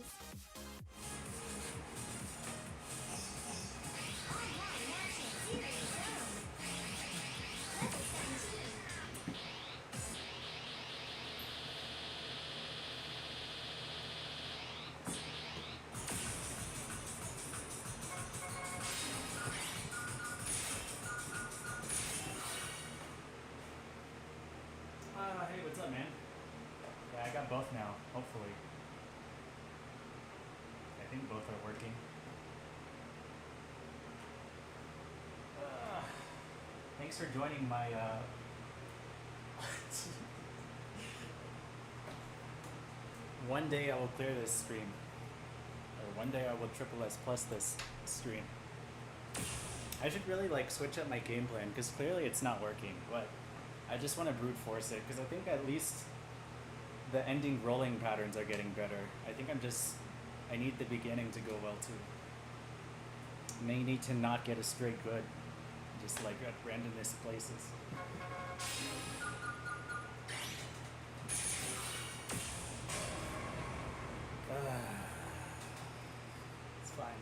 Online National Series Zone. Level 17. Hey, what's up, man? Yeah, I got both now, hopefully. I think both are working. Thanks for joining my, One day I will clear this stream. Or one day I will triple S plus this stream. I should really like switch up my game plan, because clearly it's not working, but I just want to brute force it, because I think at least the ending rolling patterns are getting better. I think I need the beginning to go well too. May need to not get a straight good, just like at randomness places. It's fine.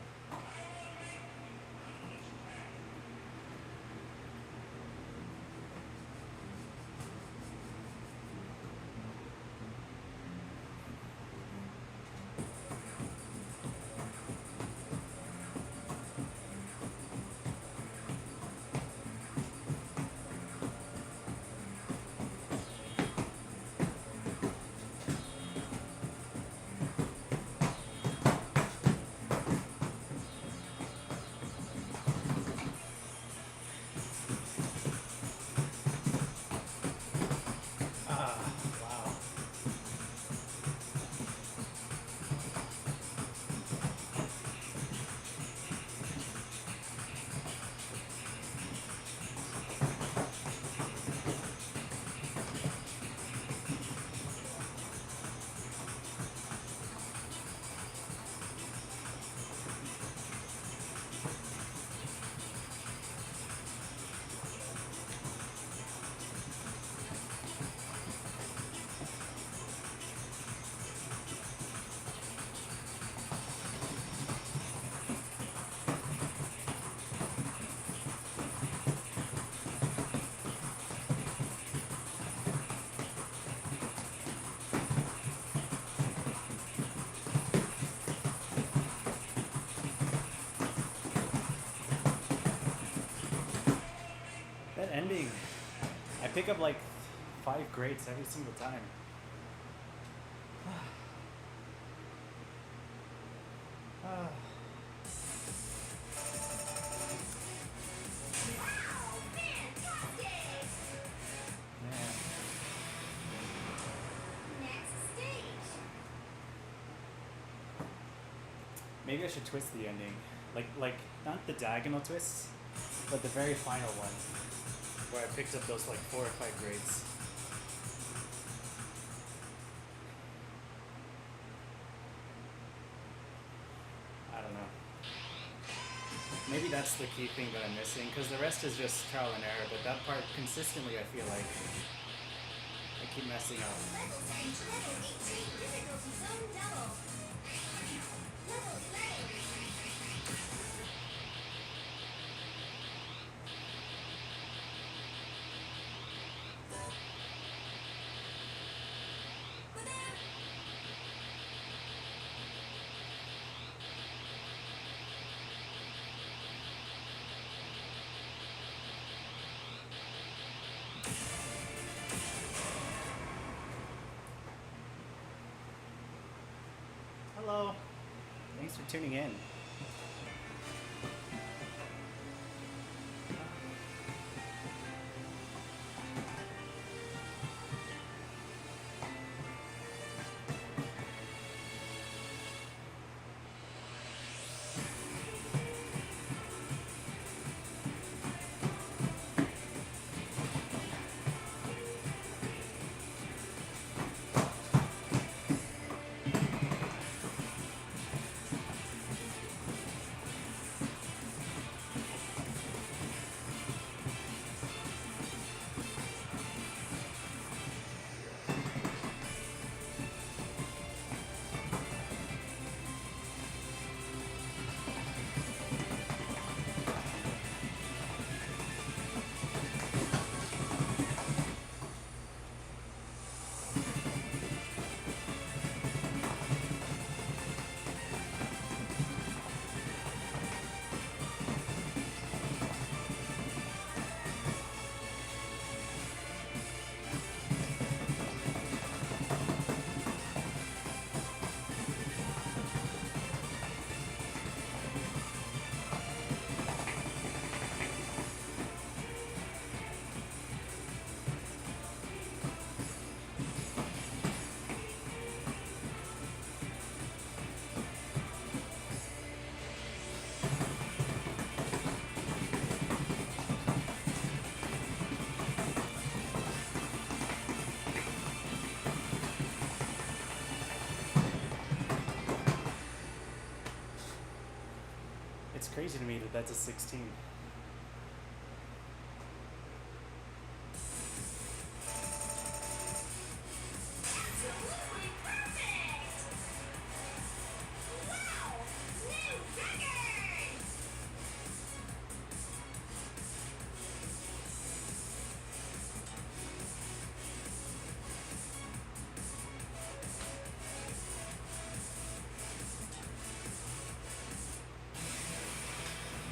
Wow. That ending, I pick up like 5 grades every single time. Wow, fantastic! Man. Next stage. Maybe I should twist the ending. Like not the diagonal twists, but the very final one, where I picked up those like 4 or 5 grades. I don't know. Maybe that's the key thing that I'm missing, because the rest is just trial and error, but that part consistently I feel like I keep messing up. Level 10 to level 18. Difficulty zone double. Level 11. Hello. Thanks for tuning in. crazy to me that that's a 16. Absolutely perfect! Wow! New record!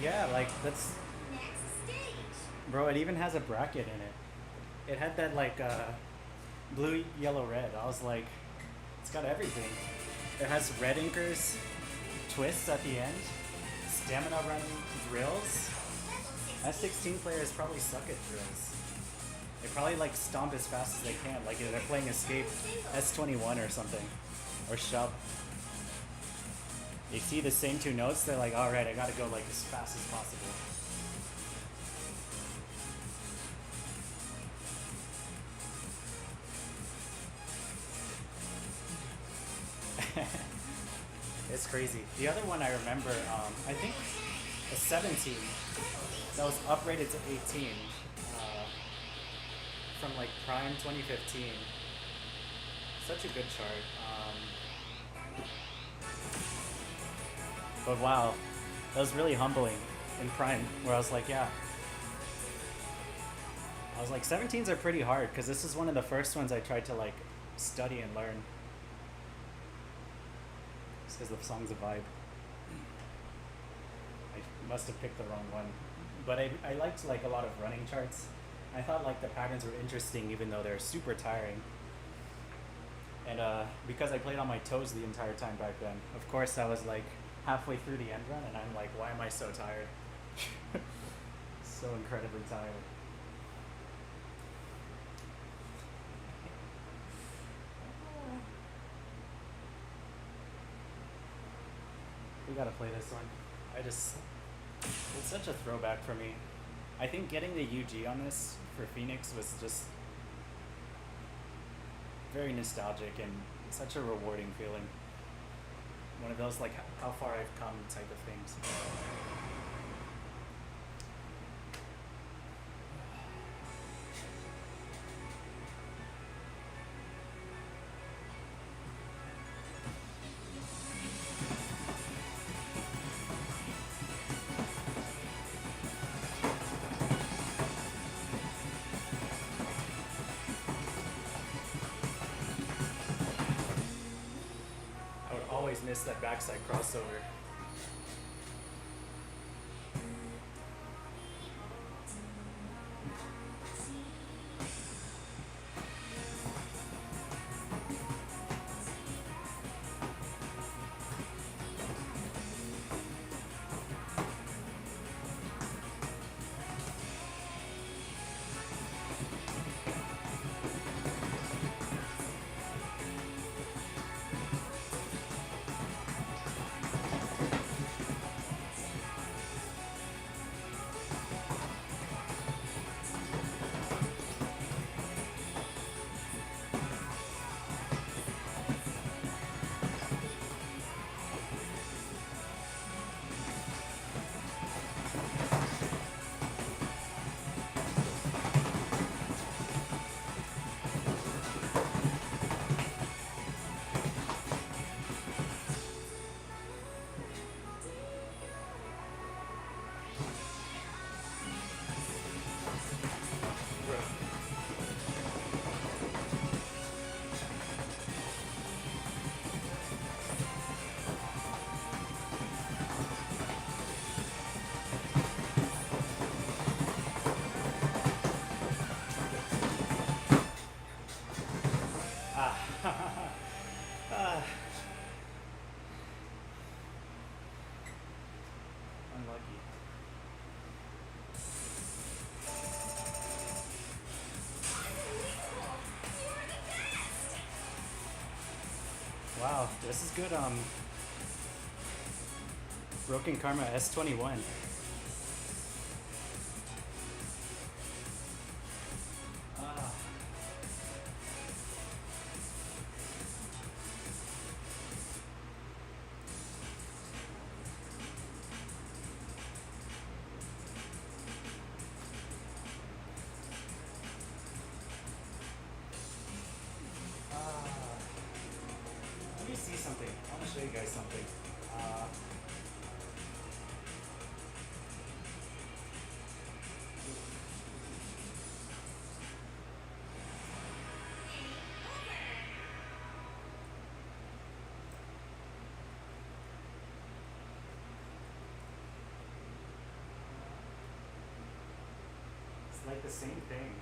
Yeah, like that's Next stage. bro. It even has a bracket in it. It had that like blue, yellow, red. I was like, it's got everything. It has red inkers, twists at the end, stamina run drills. Level 16. S16 players probably suck at drills. They probably like stomp as fast as they can, like they're playing Escape S21 or something, or Shove. They see the same two notes, they're like, all right, I gotta go like as fast as possible. It's crazy. The other one I remember, I think a 17 that was uprated to 18 from like Prime 2015. Such a good chart. But wow, that was really humbling in Prime, where I was like, yeah. I was like, 17s are pretty hard, because this is one of the first ones I tried to like study and learn. Just because the song's a vibe. I must have picked the wrong one. But I liked like a lot of running charts. I thought like the patterns were interesting, even though they're super tiring. And because I played on my toes the entire time back then, of course I was like halfway through the end run and I'm like, why am I so tired? So incredibly tired. We gotta play this one. It's such a throwback for me. I think getting the UG on this for Phoenix was just very nostalgic and such a rewarding feeling. One of those like how far I've come type of things. I would always miss that backside crossover. Ah. Unlucky. Unbelievable! You're the best! Wow, this is good. Broken Karma S21. Ah. want to show you guys something. It's like the same thing.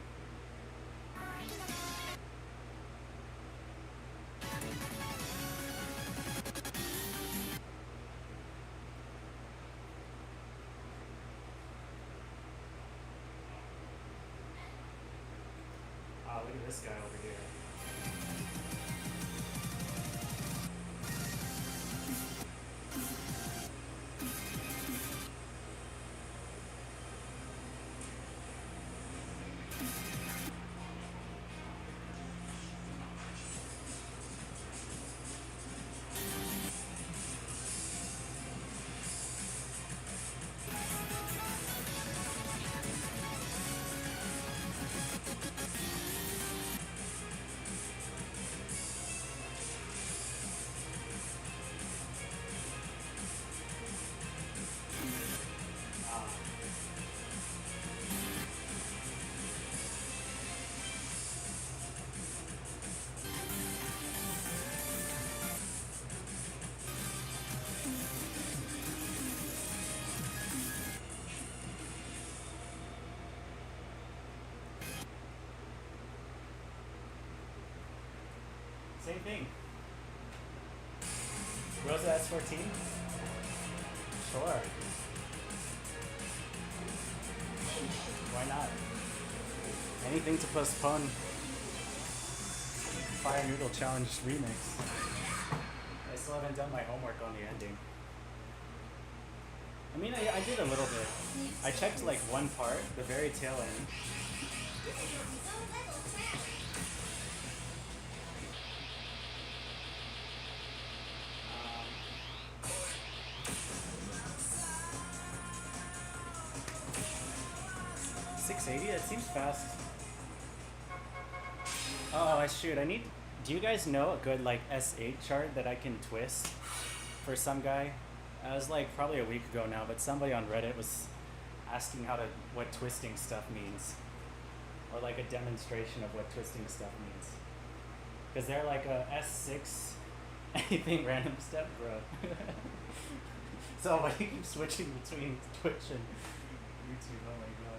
Look at this guy over here. Same thing. Rosa S14? Sure. Why not? Anything to postpone Fire Noodle Challenge remix. I still haven't done my homework on the ending. I mean, I did a little bit. I checked like one part, the very tail end. Difficulty zone level transfer. 680? That seems fast. Oh, shoot, I need... Do you guys know a good, like, S8 chart that I can twist for some guy? It was, like, probably a week ago now, but somebody on Reddit was asking what twisting stuff means. Or, like, a demonstration of what twisting stuff means. Because they're, like, a S6 anything random step, bro. So, I keep switching between Twitch and YouTube, oh my gosh.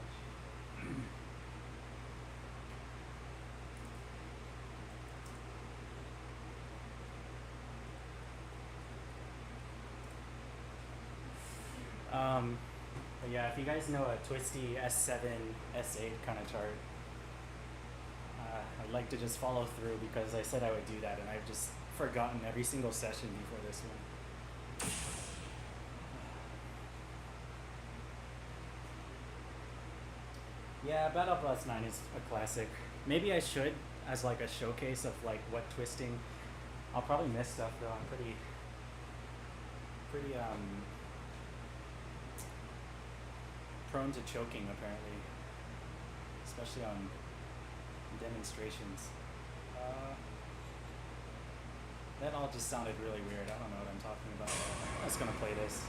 But yeah, if you guys know a twisty S7, S8 kind of chart, I'd like to just follow through because I said I would do that and I've just forgotten every single session before this one. Yeah, Battle Plus 9 is a classic. Maybe I should, as like a showcase of like what twisting. I'll probably miss stuff though. I'm pretty prone to choking apparently, especially on demonstrations. That all just sounded really weird. I don't know what I'm talking about. I'm just gonna play this.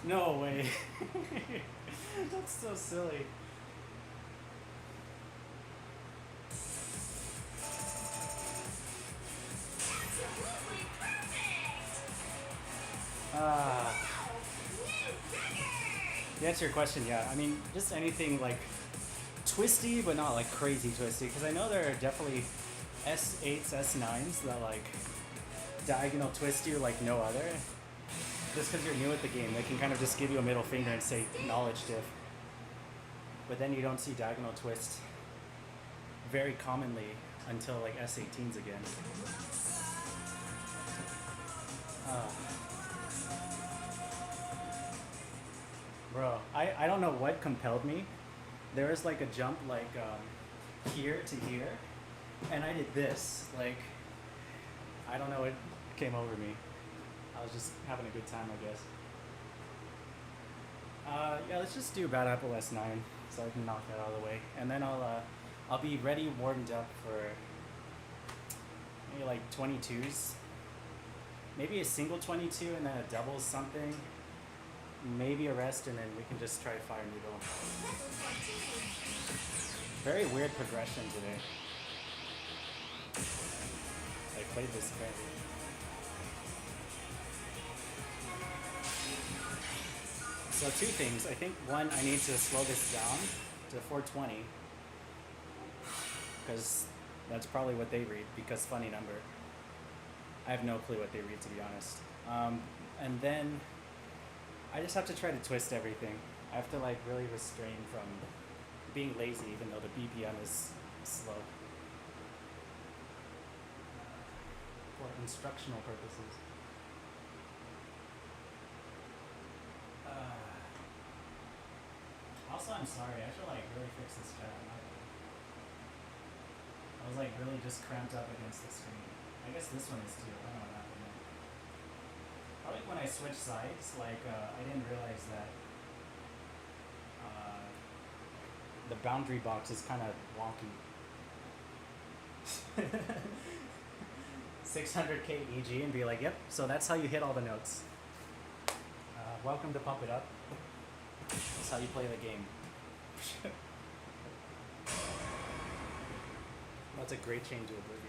No way. That's so silly. Absolutely perfect! Ah. Wow! New record! To answer your question, yeah. I mean, just anything like twisty, but not like crazy twisty. Because I know there are definitely S8s, S9s that like diagonal twist you like no other. Just because you're new at the game, they can kind of just give you a middle finger and say knowledge diff. But then you don't see diagonal twist very commonly until like S18s again. Bro, I don't know what compelled me. There was like a jump like here to here, and I did this. Like, I don't know what came over me. I was just having a good time, I guess. Yeah, let's just do Bad Apple S9 so I can knock that out of the way, and then I'll be ready, warmed up for maybe like 22s, maybe a single 22 and then a double something, maybe a rest, and then we can just try Fire Needle. Level 14. Very weird progression today. I played this correctly. So two things. I think one, I need to slow this down to 420 because that's probably what they read. Because funny number. I have no clue what they read, to be honest. And then I just have to try to twist everything. I have to like really restrain from being lazy, even though the BPM is slow. For instructional purposes. Also, I'm sorry. I should like really fix this chat. I was like really just cramped up against the screen. I guess this one is too. I don't know what happened there. Probably when I switched sides, like I didn't realize that the boundary box is kind of wonky. 600k EG and be like, yep. So that's how you hit all the notes. Welcome to Pump It Up. That's how you play the game. That's a great chain to oblivion.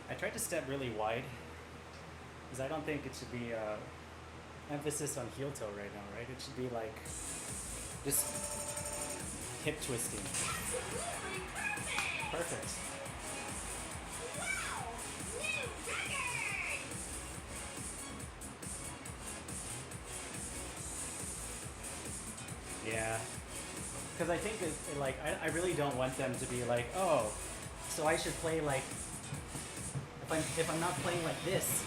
I tried to step really wide because I don't think it should be emphasis on heel toe right now, right? It should be like just hip twisting. Absolutely perfect! Perfect. Wow! New record! Because I think like I really don't want them to be like, oh, so I should play like if I'm not playing like this,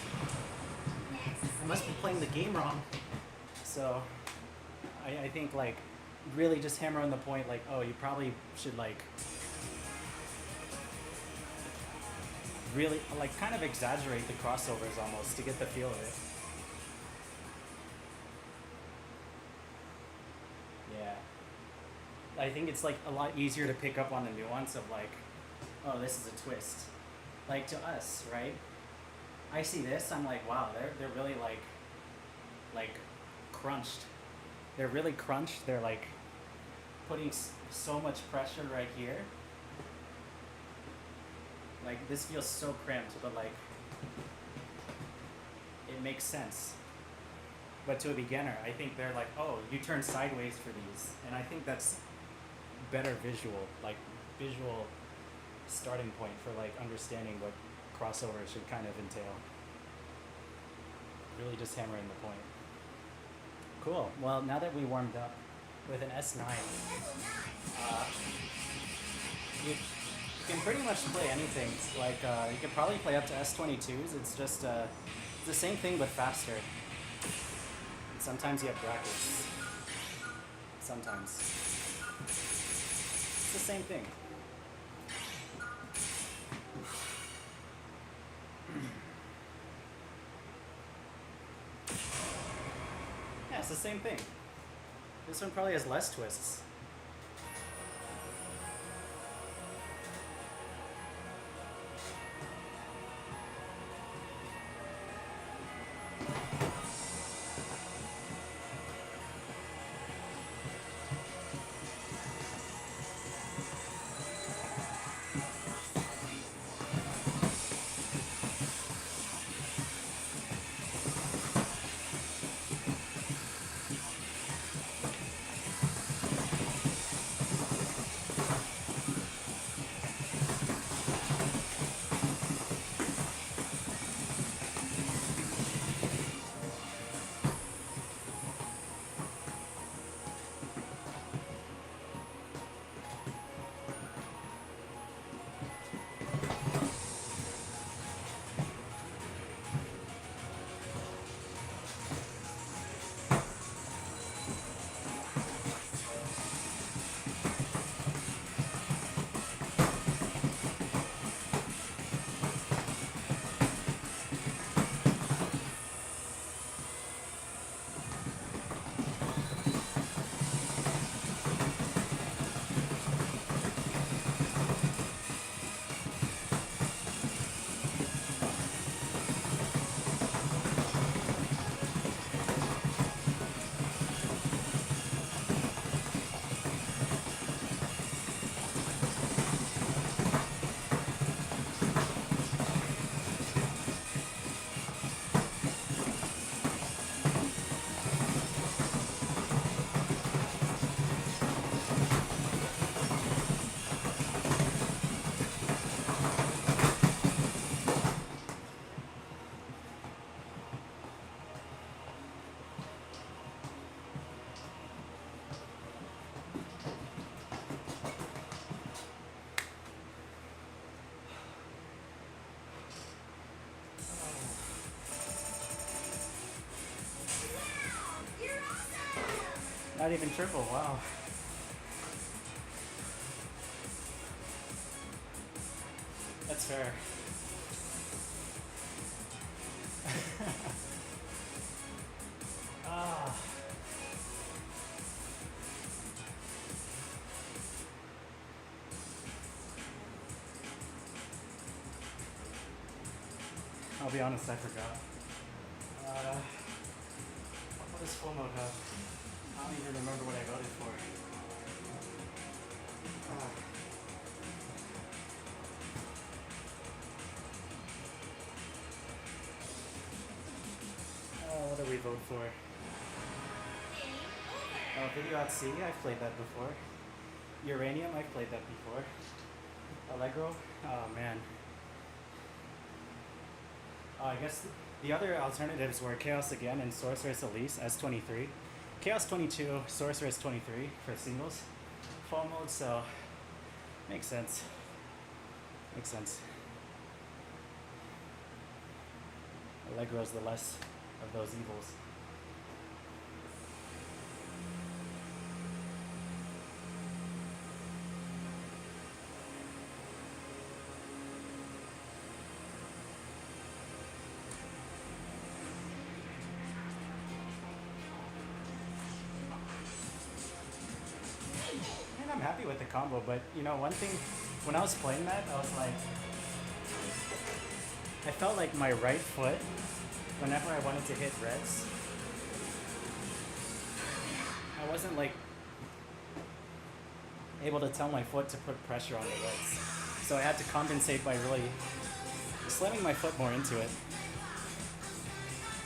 I must be playing the game wrong. So I think like really just hammer on the point like, oh, you probably should like really like kind of exaggerate the crossovers almost to get the feel of it. Yeah. I think it's like a lot easier to pick up on the nuance of like, oh, this is a twist. Like to us, right? I see this, I'm like, wow, they're really like crunched. They're really crunched. They're like putting so much pressure right here. Like this feels so cramped, but like it makes sense. But to a beginner, I think they're like, oh, you turn sideways for these, and I think that's better visual starting point for like understanding what crossover should kind of entail. Really just hammering the point. Cool. Well, now that we warmed up with an S9, you can pretty much play anything. Like you can probably play up to S22s. It's just it's the same thing but faster. And sometimes you have brackets. Sometimes it's the same thing. Yeah, it's the same thing. This one probably has less twists. Not even triple, wow. That's fair. Ah. I'll be honest, I forgot. What does full mode have? I don't even remember what I voted for. What do we vote for? Oh, Video at Sea, I've played that before. Uranium, I've played that before. Allegro? Oh man. I guess the other alternatives were Chaos again and Sorceress Elise S23. Chaos 22, Sorceress 23 for singles. fall mode, so makes sense. Makes sense. Allegro's the less of those evils. And I'm happy with the combo, but you know, one thing, when I was playing that, I was like, I felt like my right foot, whenever I wanted to hit reds, I wasn't like able to tell my foot to put pressure on the reds. So I had to compensate by really slamming my foot more into it.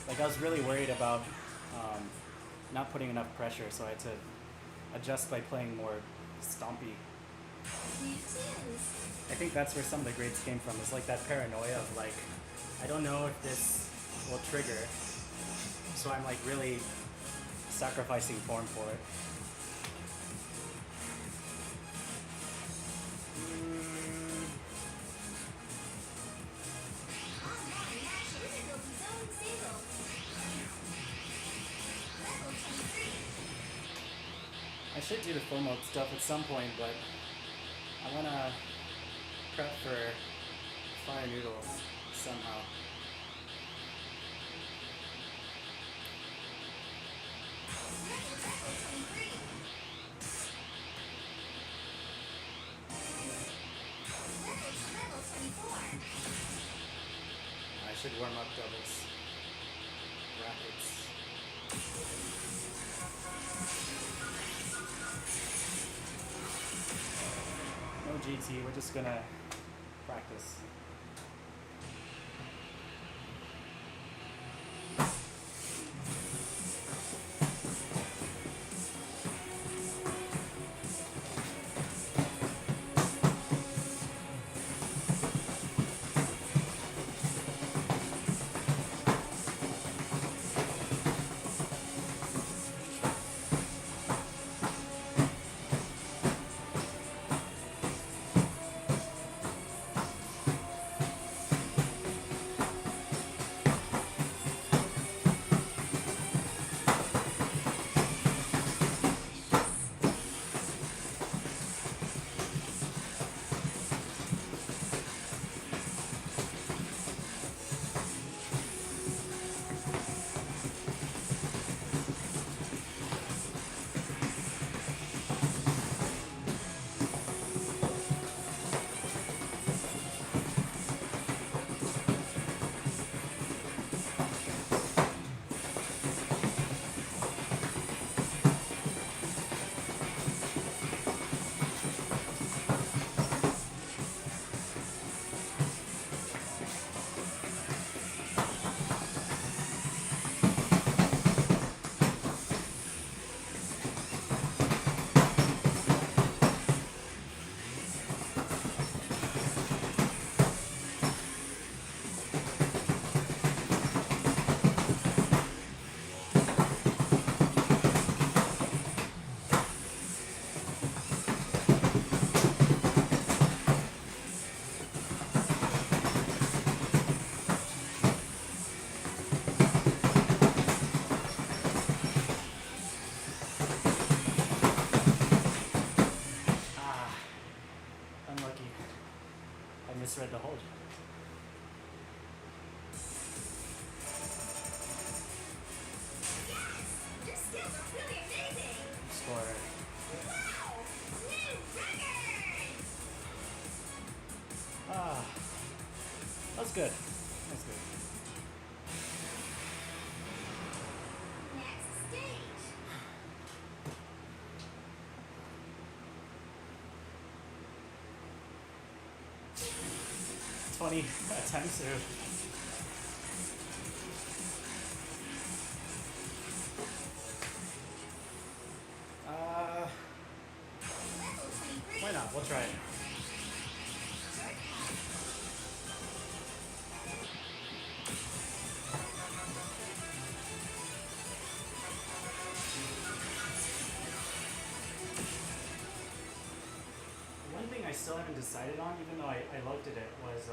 Like I was really worried about not putting enough pressure, so I had to adjust by playing more stompy. I think that's where some of the grades came from. It's like that paranoia of like, I don't know if this will trigger, so I'm like really sacrificing form for it. I should do the full mode stuff at some point, but I want to prep for Fire Noodle somehow. I should warm up doubles. Brackets. No GT, we're just gonna practice. Misread the hold. Yes! Your skills are really amazing! Score. Wow! New record! That's good. That's good. Next stage! 20 attempts through. Why not? We'll try it. decided on, even though I looked at it, was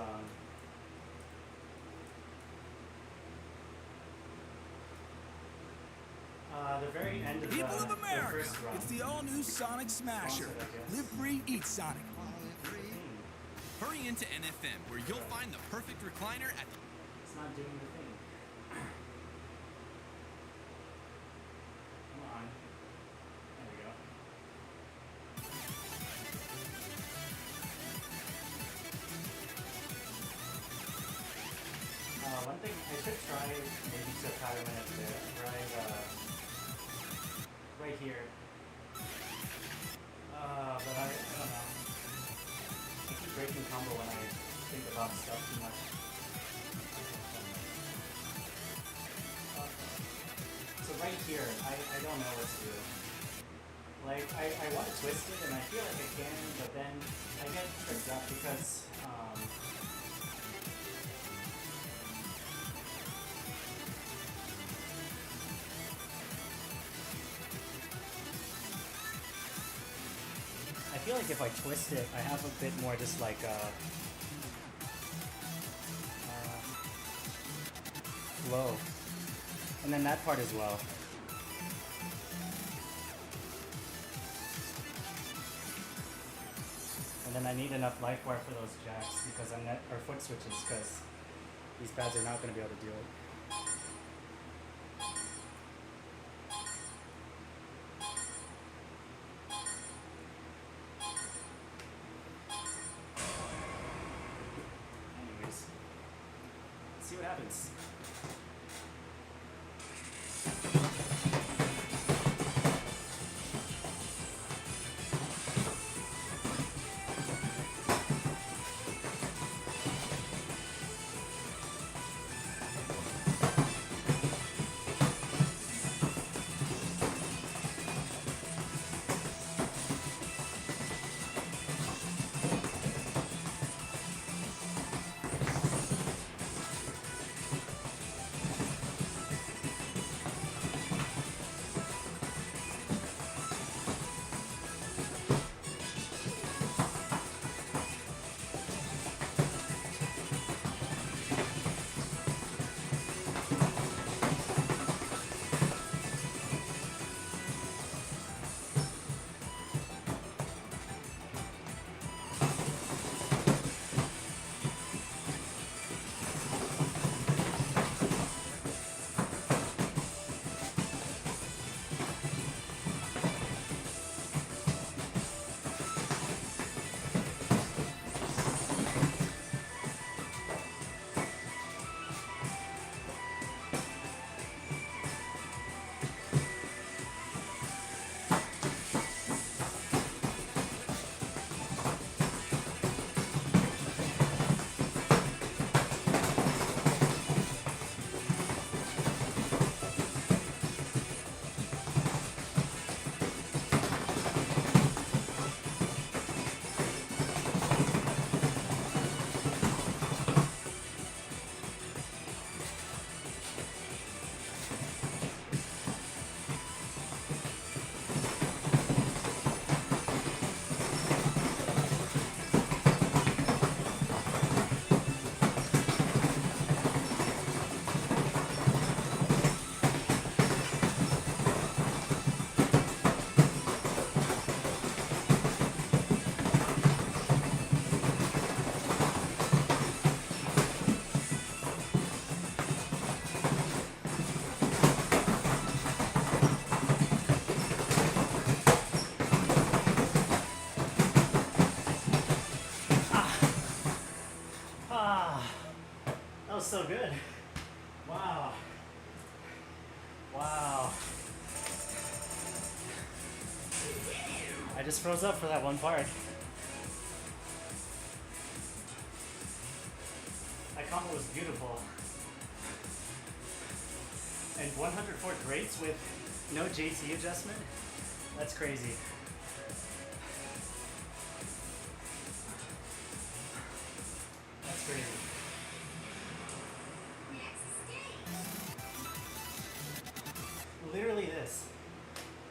the very end of People of the America, first run. it's the all-new Sonic Smasher. Sponsored, I guess. Live free, eat Sonic. Hurry into NFM, where you'll find the perfect recliner at the... It's not doing the thing. Come on. There we go. One thing I should try maybe to pattern it up there, right here. But I don't know. I keep breaking combo when I think about stuff too much. So right here, I don't know what to do. Like, I want to twist it, and I feel like I can, but then I get tripped up because, I feel like if I twist it, I have a bit more just like flow. And then that part as well. And then I need enough life bar for those jacks because I'm not, or foot switches, because these pads are not going to be able to do it. Anyways, let's see what happens. That was so good. Wow. Wow. I just froze up for that one part. That combo was beautiful. And 104 grates with no JT adjustment? That's crazy. That's crazy. Literally this.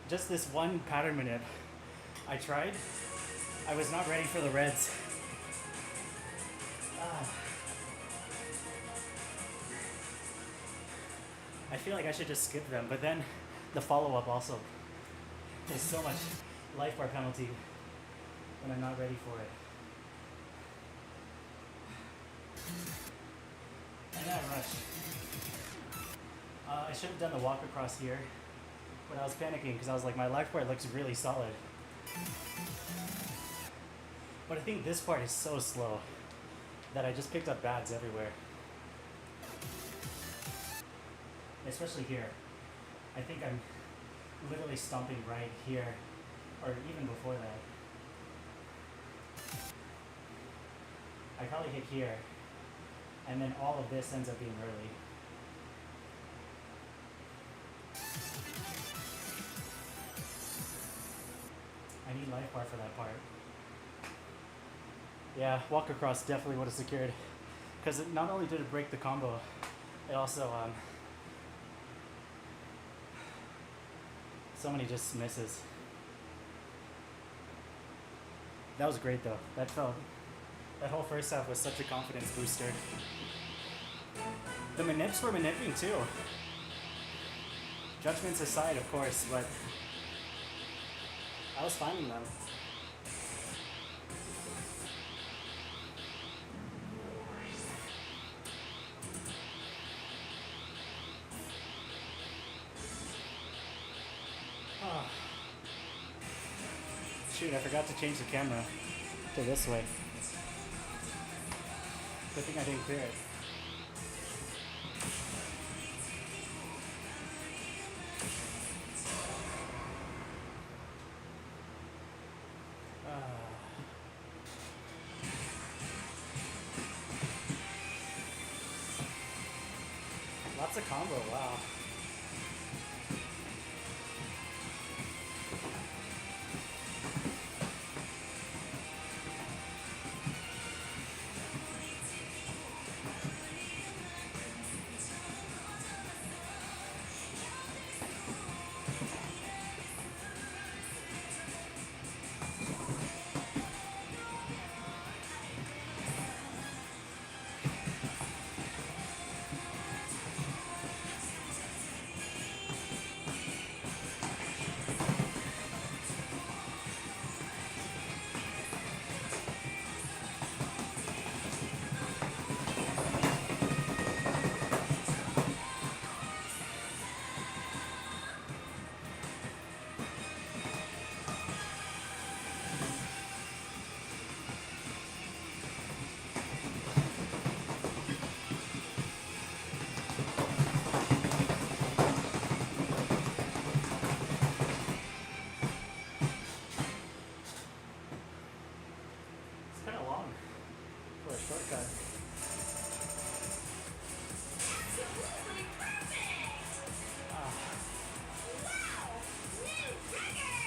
Just this one pattern minute. I tried. I was not ready for the reds. I feel like I should just skip them, but then the follow-up also is so much life bar penalty when I'm not ready for it. And that rush. I should have done the walk across here, but I was panicking because I was like, my life bar looks really solid. But I think this part is so slow that I just picked up bads everywhere. Especially here. I think I'm literally stomping right here, or even before that. I probably hit here, and then all of this ends up being early. I need life bar for that part. Yeah, walk across definitely would have secured, because not only did it break the combo, it also so many just misses. That was great though. That whole first half was such a confidence booster. The manips were manipping too. Judgments aside, of course, but I was finding them. Shoot, I forgot to change the camera to this way. Good thing I didn't clear it. Lots of combo, wow. It's kind of long for a shortcut. Absolutely perfect! Ah. Wow! New record!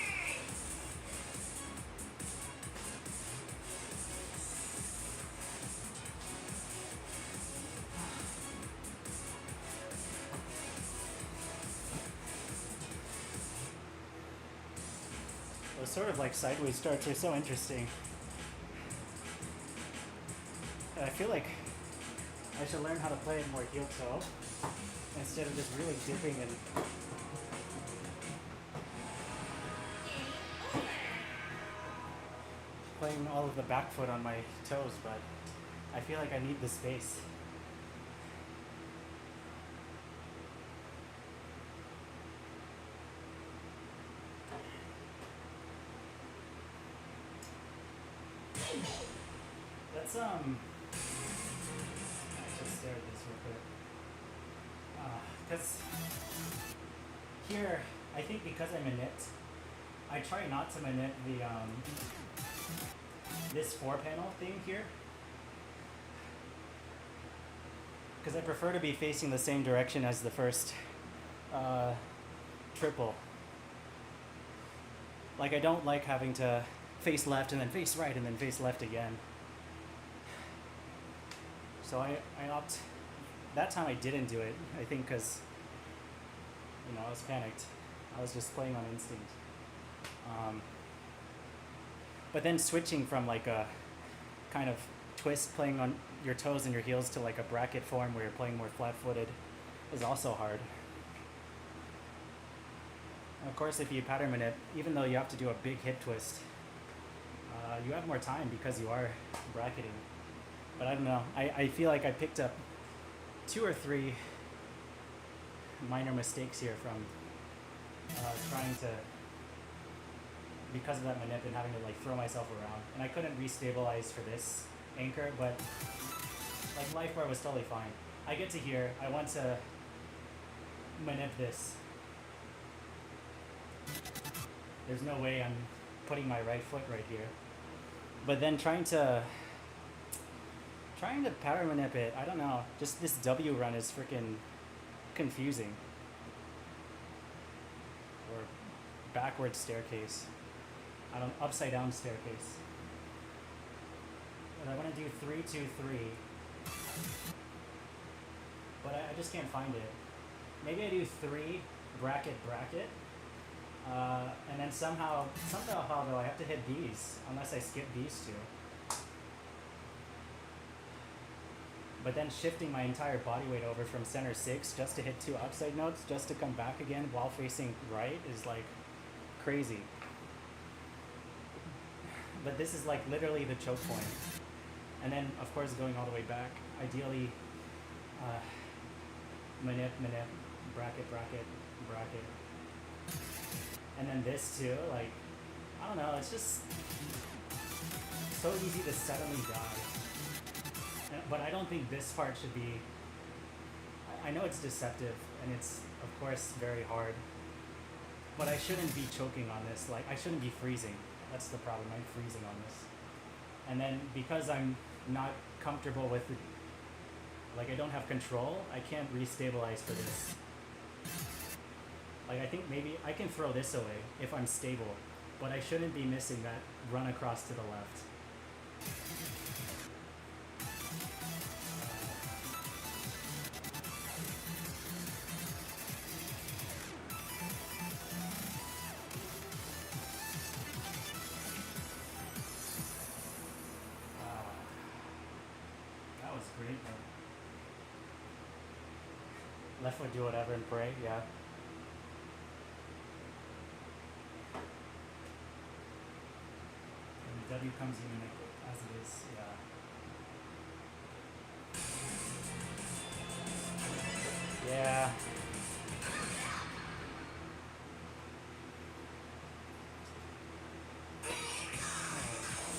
Those sort of like sideways starts are so interesting. And I feel like I should learn how to play it more heel toe instead of just really dipping and playing all of the back foot on my toes, but I feel like I need the space. Let's I just stare at this real quick. Because here, I think because I manip, I try not to manip the this 4-panel thing here, because I prefer to be facing the same direction as the first triple. Like, I don't like having to face left and then face right and then face left again. So I opt, that time I didn't do it, I think because, you know, I was panicked. I was just playing on instinct. But then switching from like a kind of twist, playing on your toes and your heels, to like a bracket form where you're playing more flat-footed is also hard. And of course, if you pattern manip, even though you have to do a big hip twist, you have more time because you are bracketing. But I don't know. I feel like I picked up 2 or 3 minor mistakes here from trying to, because of that manip and having to like throw myself around. And I couldn't restabilize for this anchor, but like life bar was totally fine. I get to here, I want to manip this. There's no way I'm putting my right foot right here. But then trying to pattern manip it, I don't know. Just this W run is freaking confusing. Or backward staircase. I don't, upside down staircase. But I want to do 3, 2, 3. But I just can't find it. Maybe I do 3, bracket, bracket. And then somehow though, I have to hit these, unless I skip these 2. But then shifting my entire body weight over from center 6 just to hit 2 upside notes, just to come back again while facing right is like crazy. But this is like literally the choke point. And then of course going all the way back, ideally manip, manip, bracket, bracket, bracket. And then this too, like, I don't know, it's just so easy to suddenly die. But I don't think this part should be, I know it's deceptive and it's of course very hard, but I shouldn't be choking on this, like I shouldn't be freezing. That's the problem, I'm freezing on this. And then because I'm not comfortable with it, like I don't have control, I can't restabilize for this. Like I think maybe I can throw this away if I'm stable, but I shouldn't be missing that run across to the left. That was great though. Left foot do whatever and pray, yeah. W comes in as it is, yeah. Yeah.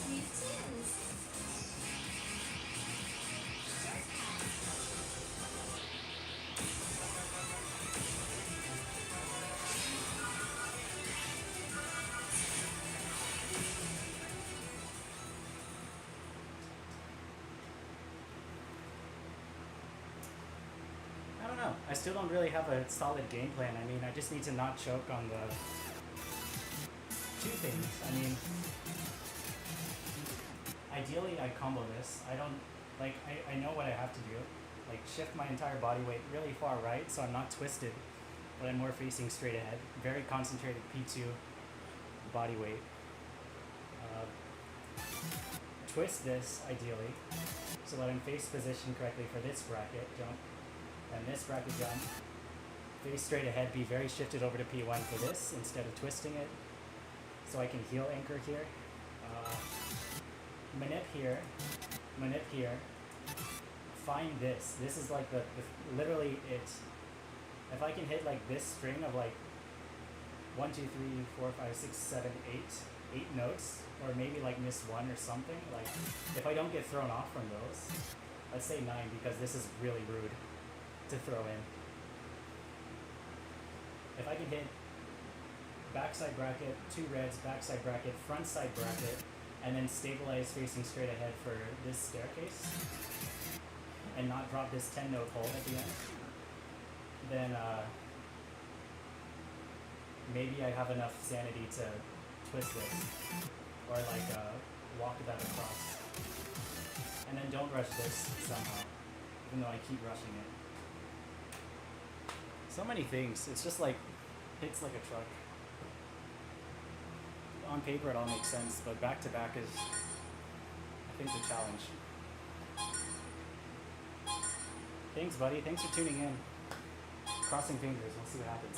New tunes. I don't know. I still don't really have a solid game plan. I mean, I just need to not choke on the 2 things. I mean, ideally I combo this. I don't, like, I know what I have to do. Like, shift my entire body weight really far right so I'm not twisted, but I'm more facing straight ahead. Very concentrated P2 body weight. Twist this, ideally, so that I'm face positioned correctly for this bracket jump. And this bracket jump, face straight ahead, be very shifted over to P1 for this instead of twisting it, so I can heel anchor here. Manip here, find this. This is like the literally it. If I can hit like this string of like 1, 2, 3, 4, 5, 6, 7, 8 notes, or maybe like miss 1 or something, like if I don't get thrown off from those, let's say 9 because this is really rude to throw in. If I can hit backside bracket, 2 reds, backside bracket, front side bracket, and then stabilize facing straight ahead for this staircase, and not drop this 10 note hold at the end, then maybe I have enough sanity to twist this, or like walk that across. And then don't rush this somehow, even though I keep rushing it. So many things. It's just like, hits like a truck. On paper it all makes sense, but back to back is, I think, the challenge. Thanks, buddy. Thanks for tuning in. Crossing fingers. We'll see what happens.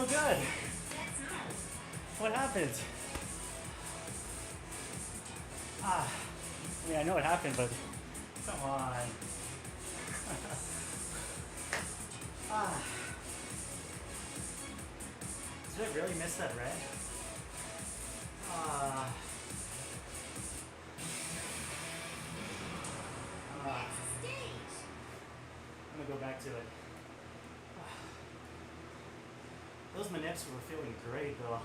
so good. What happened? Ah, I mean, I know what happened, but come on. Ah. Did I really miss that red? Ah. Ah. Stage. I'm gonna go back to it. Those manips were feeling great though.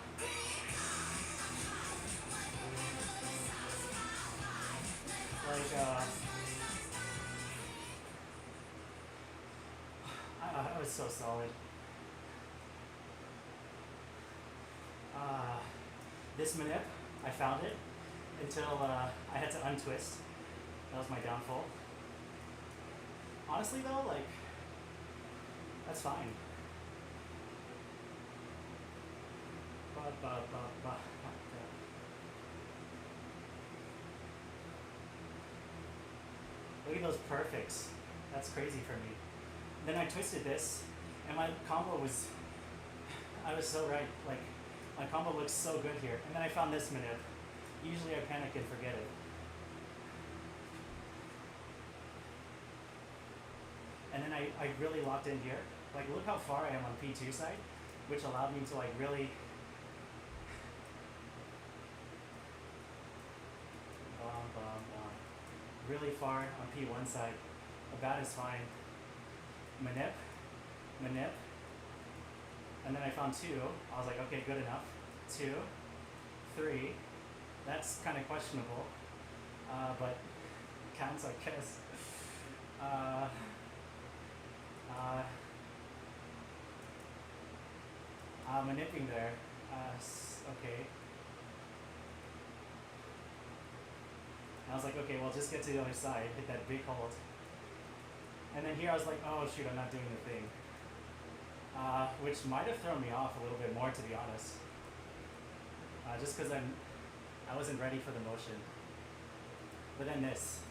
Like, I was so solid. This manip, I found it until I had to untwist. That was my downfall. Honestly though, like, that's fine. Look at those perfects. That's crazy for me. Then I twisted this, and my combo was, I was so right. Like, my combo looks so good here. And then I found this manip. Usually I panic and forget it. And then I really locked in here. Like, look how far I am on P2 side, which allowed me to like really really far on P1 side. About is fine. Manip, manip. And then I found 2. I was like, okay, good enough. 2, 3. That's kind of questionable, but counts, I guess. Manipping there. Okay. And I was like, okay, well, just get to the other side, hit that big hold. And then here I was like, oh shoot, I'm not doing the thing. Which might have thrown me off a little bit more, to be honest. Just because I wasn't ready for the motion. But then this.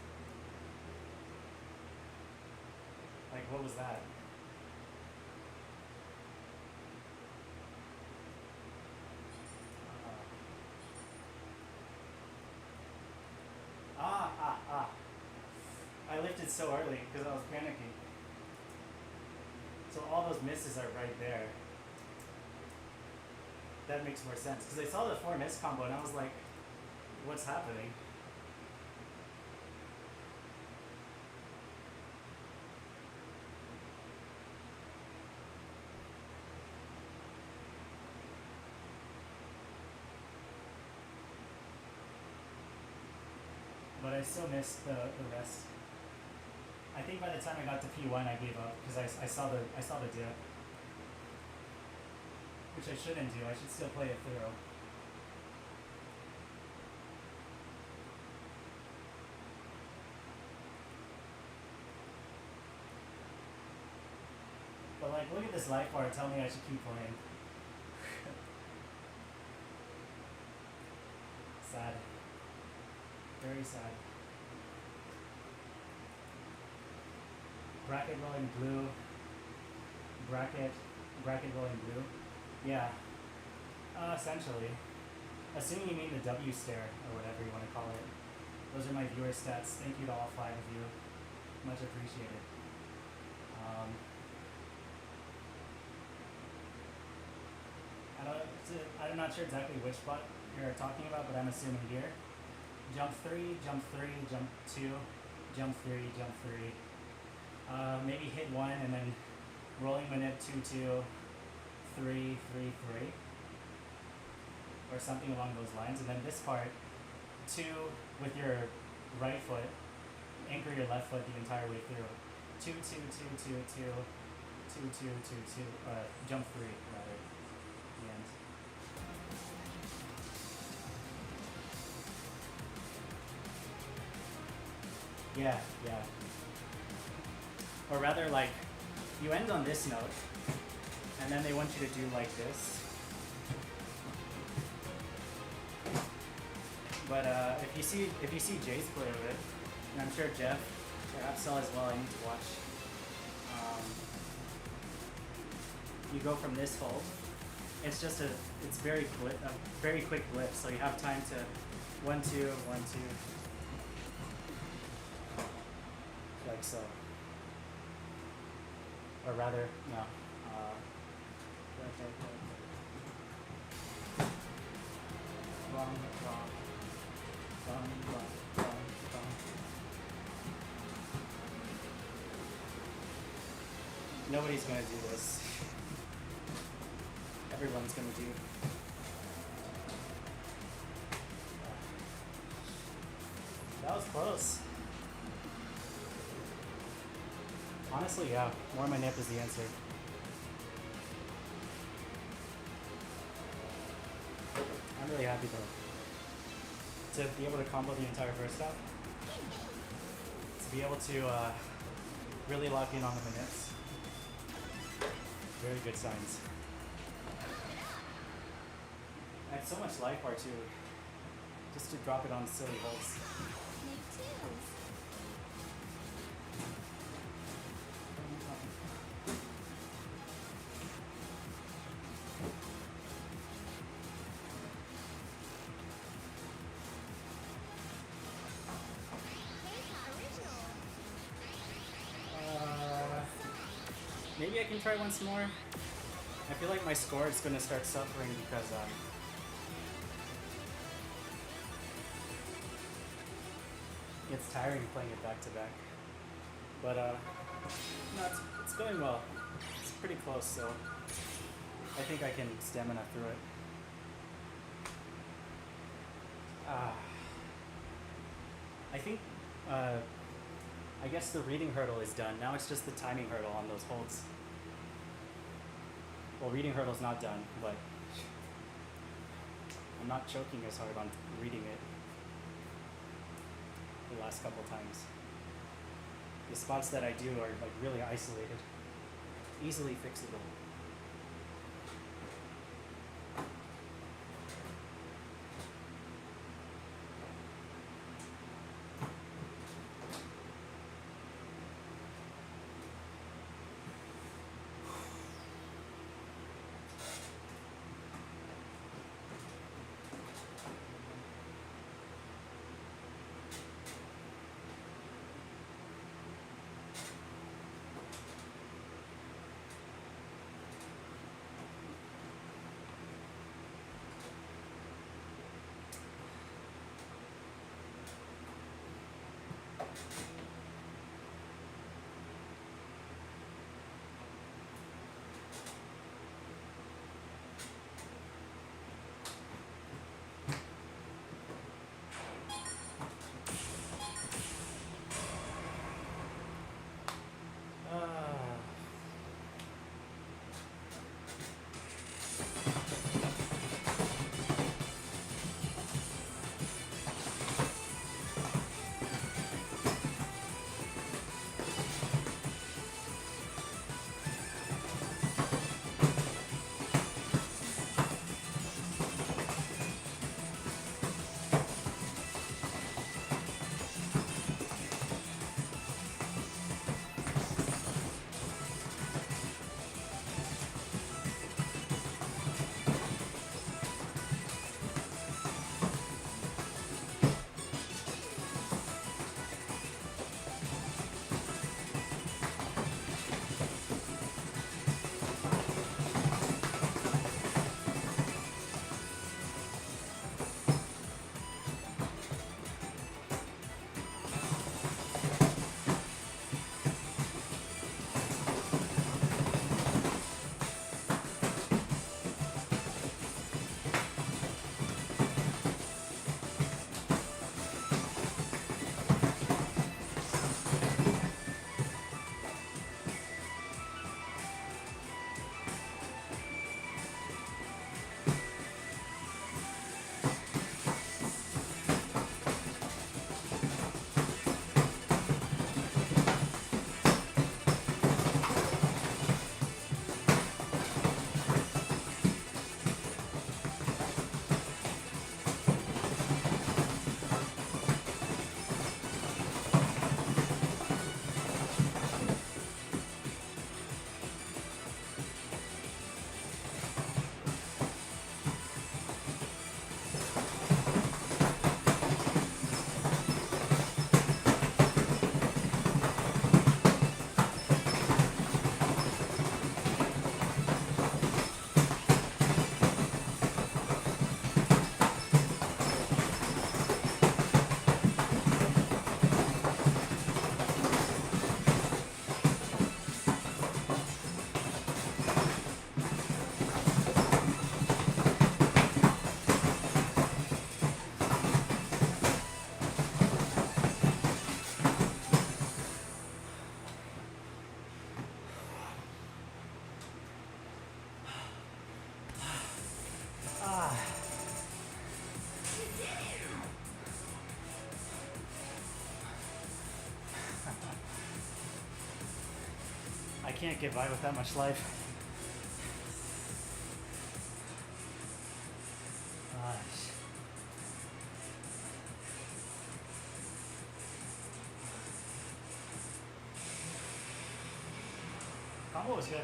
Like, what was that? I lifted so early because I was panicking. So all those misses are right there. That makes more sense. Because I saw the 4 miss combo and I was like, what's happening? But I still missed the rest. I think by the time I got to P1, I gave up because I saw the dip, which I shouldn't do. I should still play it through. But like, look at this life bar. Tell me I should keep playing. Sad. Very sad. Bracket rolling blue. Bracket rolling blue. Yeah. Essentially. Assuming you mean the W stare or whatever you want to call it. Those are my viewer stats. Thank you to all 5 of you. Much appreciated. I'm not sure exactly which spot you're talking about, but I'm assuming here. Jump 3, jump 3, jump 2, jump 3, jump 3. Maybe hit 1 and then rolling manip 2, 2, 3, 3, 3. Or something along those lines. And then this part, 2 with your right foot, anchor your left foot the entire way through. 2, 2, 2, 2, 2, 2, 2, 2, 2, jump 3 rather. The end. Yeah, yeah. Or rather, like, you end on this note, and then they want you to do like this. But if you see Jay's play of it, and I'm sure Jeff, perhaps so as well, I need to watch. You go from this hold, it's just it's a very quick blip, so you have time to 1 2 1 2, like so, or rather no, wrong, wrong, wrong, wrong, wrong, wrong. Nobody's gonna do this. Everyone's gonna do. That was close. Honestly, yeah. More my nip is the answer. I'm really happy though. To be able to combo the entire first half. To be able to really lock in on the minutes. Very good signs. I had so much life bar too. Just to drop it on silly holes. Make twos. Original. Maybe I can try once more. I feel like my score is going to start suffering because it's tiring playing it back to back. But no, it's going well. It's pretty close, so I think I can stamina through it. I think I guess the reading hurdle is done. Now it's just the timing hurdle on those holds. Well, reading hurdle's not done, but I'm not choking as hard on reading it the last couple times. The spots that I do are like really isolated, easily fixable. can't get by with that much life. Gosh. Combo was good.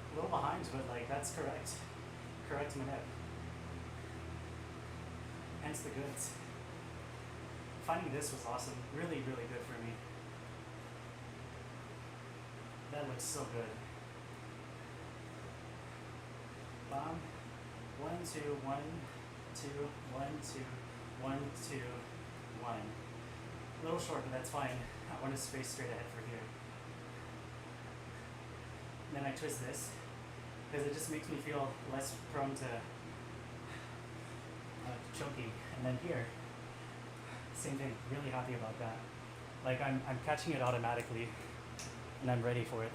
A little behind, but like that's correct. Correct minute. Hence the goods. Finding this was awesome. Really, really good for me. That looks so good. Bomb. 1, 2, 1, 2, 1, 2, 1, 2, 1. A little short, but that's fine. I want to space straight ahead for here. And then I twist this, because it just makes me feel less prone to choking. And then here, same thing, really happy about that. Like I'm catching it automatically, and I'm ready for it.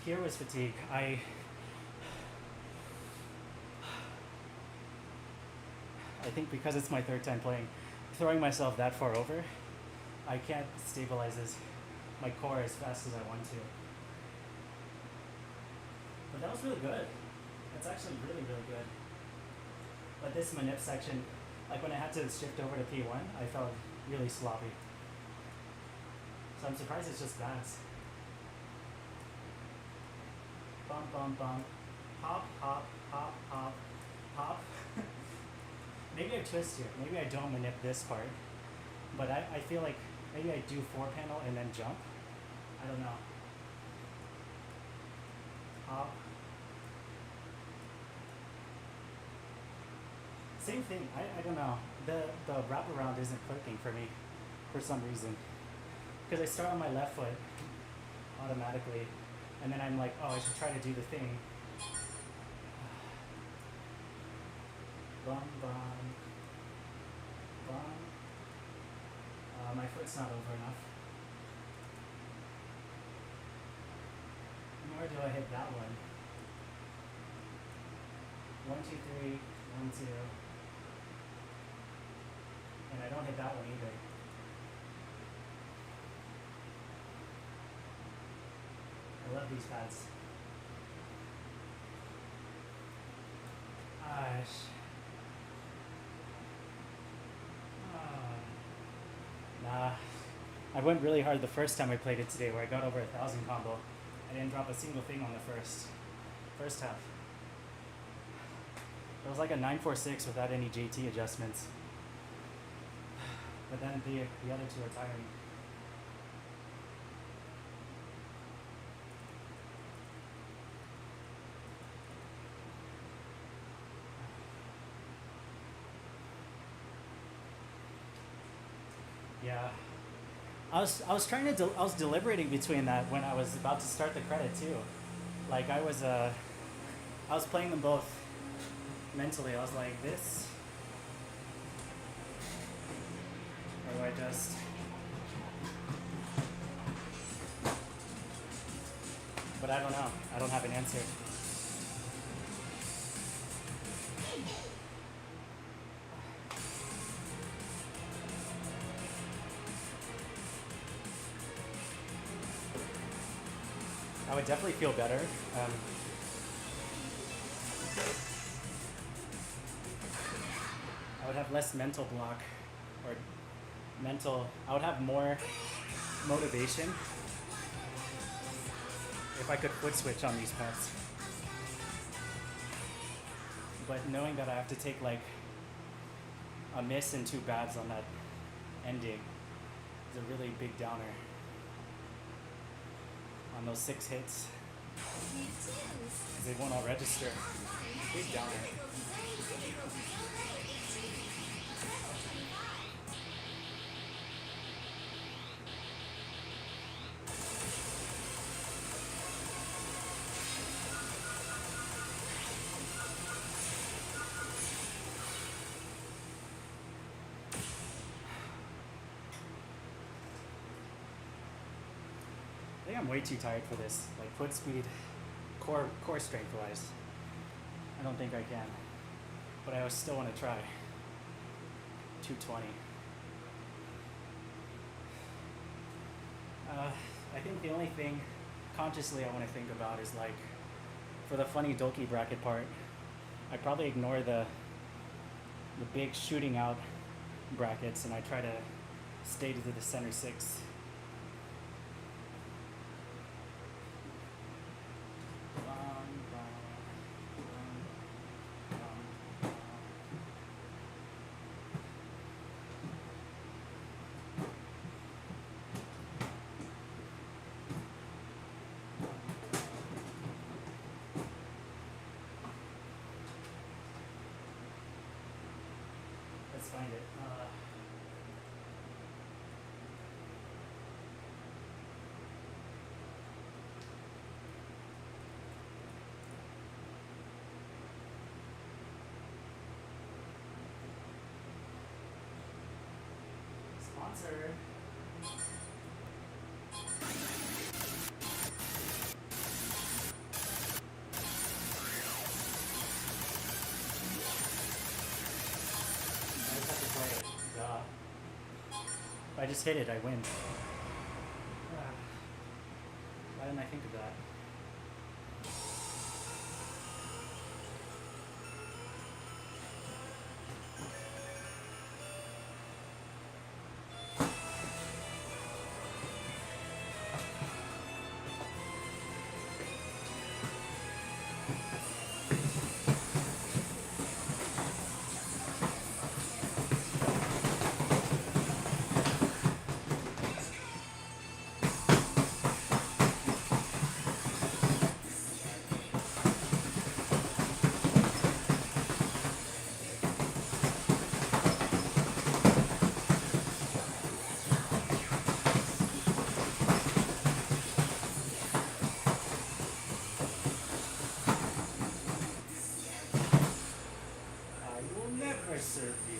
Here was fatigue. I think because it's my third time playing, throwing myself that far over, I can't stabilize my core as fast as I want to. But that was really good. That's actually really, really good. But this manip section, like when I had to shift over to P1, I felt really sloppy. So I'm surprised it's just bats. Bump, bump, bump. Hop, hop, hop, hop, hop. Maybe I twist here. Maybe I don't manip this part. But I feel like maybe I do 4-panel and then jump. I don't know. Hop. Same thing. I don't know. The wraparound isn't clicking for me for some reason. Because I start on my left foot automatically. And then I'm like, oh, I should try to do the thing. Bum, bum. Bum. My foot's not over enough. Nor do I hit that one. 1, 2, 3, 1, 2. And I don't hit that one either. I love these pads. Gosh. Nah. I went really hard the first time I played it today, where I got over 1,000 combo. I didn't drop a single thing on the first half. It was like a 946 without any JT adjustments. But then the other two are tiring. Yeah, I was trying to I was deliberating between that when I was about to start the credit too. Like I was playing them both mentally. I was like, this, or do I just? But I don't know. I don't have an answer. I would definitely feel better. I would have less mental block, or I would have more motivation if I could foot switch on these pets. But knowing that I have to take like a miss and 2 bads on that ending is a really big downer. On those 6 hits, they won't all register. Big downer. think I'm way too tired for this. Like foot speed, core strength wise. I don't think I can. But I still want to try. 220. I think the only thing consciously I want to think about is like for the funny Doki bracket part, I probably ignore the big shooting out brackets and I try to stay to the center six. Let's find it. Sponsor. I just have to play it. Duh. If I just hit it, I win. Why didn't I think of that? I will never serve you.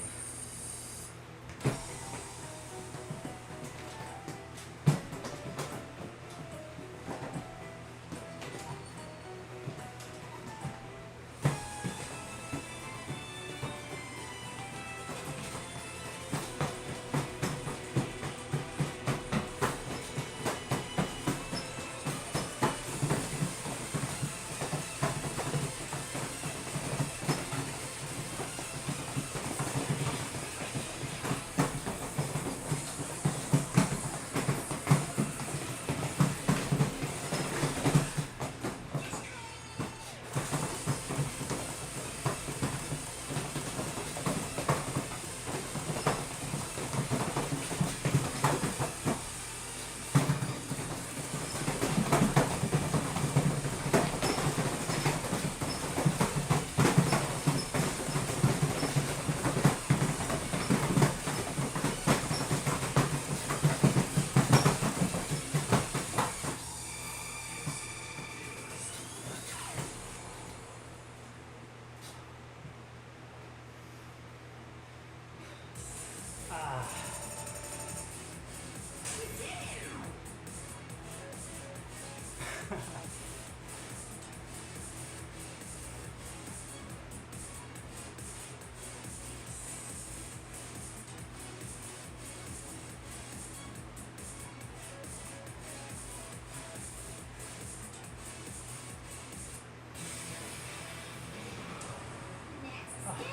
Next stage.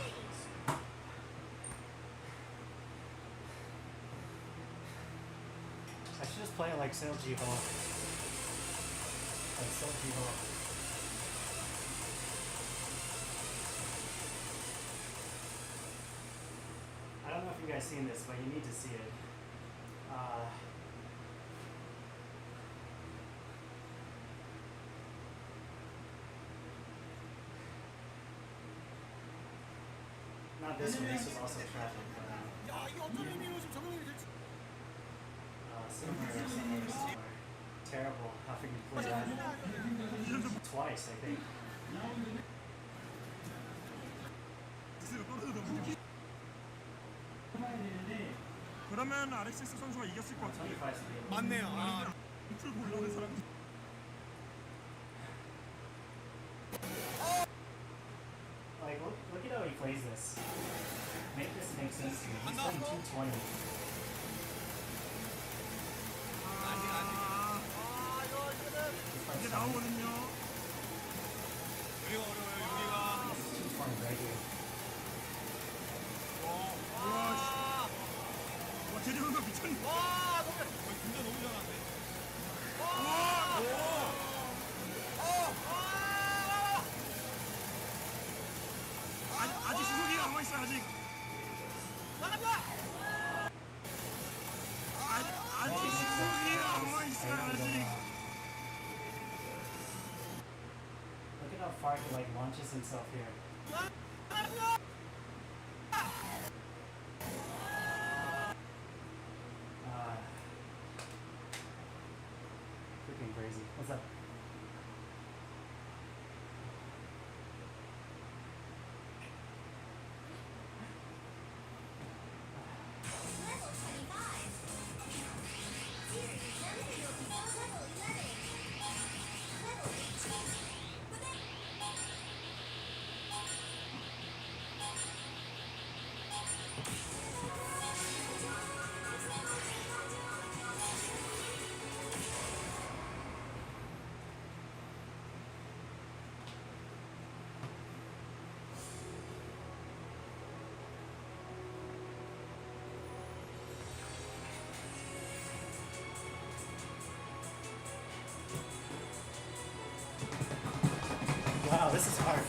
I should just play it like Sail G Hall. Like Sail G Hall. I don't know if you guys seen this, but you need to see it. Not this one, this was also traffic, but 야, 이게 어떤 의미로 지금 적용이 될지. somewhere. Terrible having to play that twice, I think. 그러면 RXS 선수가 이겼을 것 같아요. 25 speed. 맞네요. 아, 풀고 올라오는 사람 plays this. Make this make sense to me. He's playing 220. 아직 아직. 이제 나오거든요. 여기가 어려워요. 여기가. 220 right here. 와, 제대로가 미쳤네. 와 너무 잘. 진짜 너무 잘하는데. 아직 수속이 남아있어, 아직. 아직 수속이 남아있어, 아직. Look at how far he like launches himself here. Freaking crazy. What's up? Level 25. Series Yokuso level 11. Level 18. Wow, this is hard.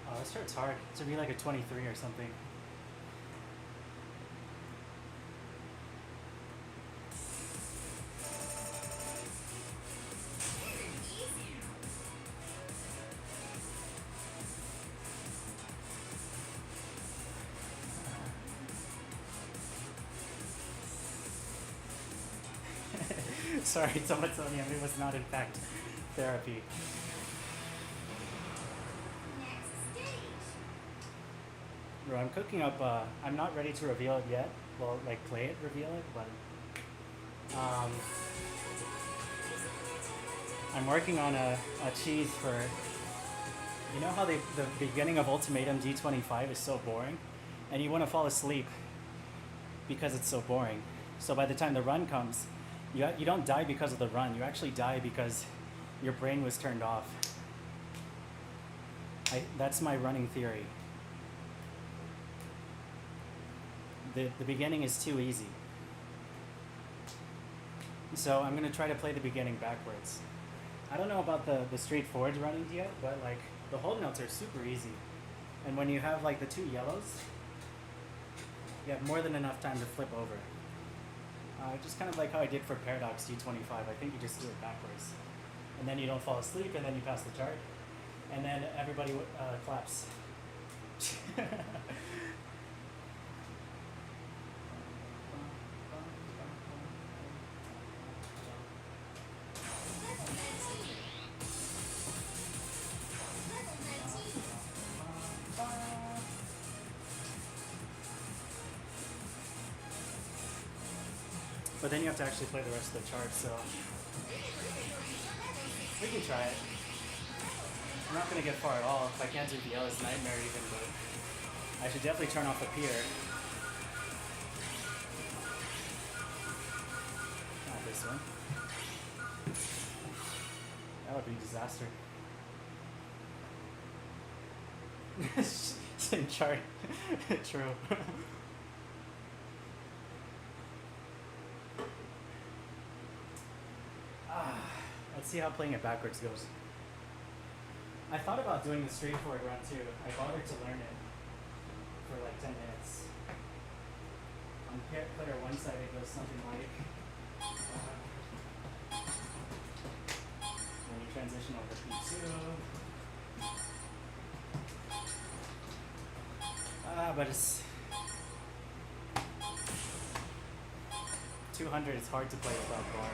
Oh, this shirt's hard. It should be like a 23 or something. Sorry, Tomatonium. It was not in fact therapy. Next stage. Bro, I'm cooking up. I'm not ready to reveal it yet. Well, like play it, reveal it, but I'm working on a cheese for. You know how the beginning of Ultimatum D25 is so boring, and you want to fall asleep because it's so boring. So by the time the run comes, you don't die because of the run. You actually die because your brain was turned off. That's my running theory. The beginning is too easy. So I'm gonna try to play the beginning backwards. I don't know about the straightforward runnings yet, but like the hold notes are super easy. And when you have like the two yellows, you have more than enough time to flip over. Just kind of like how I did for Paradox D25. I think you just do it backwards. And then you don't fall asleep, and then you pass the chart. And then everybody claps. But then you have to actually play the rest of the chart, so we can try it. I'm not gonna get far at all. If I can't do the Yellow's Nightmare even, but I should definitely turn off the pier. Not this one. That would be a disaster. Same chart. True. Let's see how playing it backwards goes. I thought about doing the straightforward run too. I bothered to learn it for like 10 minutes. On player 1 side it goes something like when you transition over to P2. But it's 200 is hard to play without bar.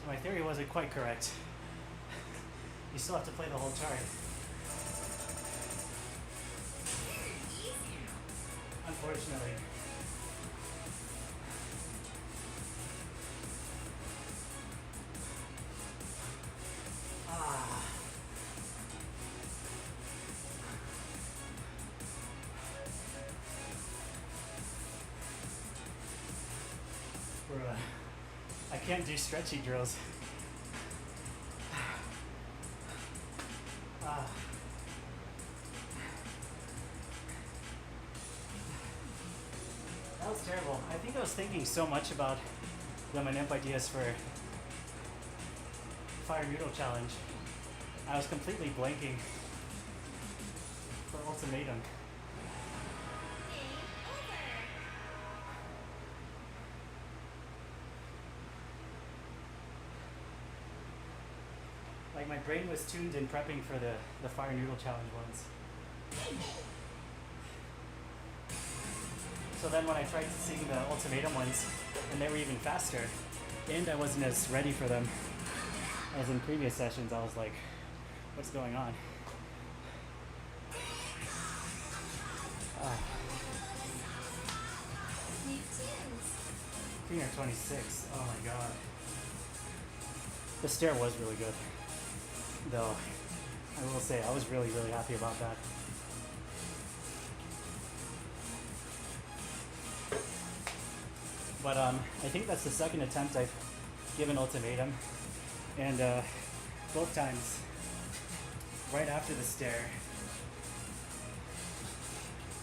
My theory wasn't quite correct. You still have to play the whole chart. Unfortunately. Bruh. I can't do stretchy drills. That was terrible. I think I was thinking so much about the Manimp ideas for Fire Noodle Challenge. I was completely blanking for Ultimatum. Like my brain was tuned in prepping for the Fire Noodle Challenge ones. So then when I tried seeing the Ultimatum ones, and they were even faster, and I wasn't as ready for them as in previous sessions, I was like, what's going on? Premier 26, oh my god. The stair was really good. Though, I will say, I was really, really happy about that. But I think that's the second attempt I've given Ultimatum. And both times, right after the stair,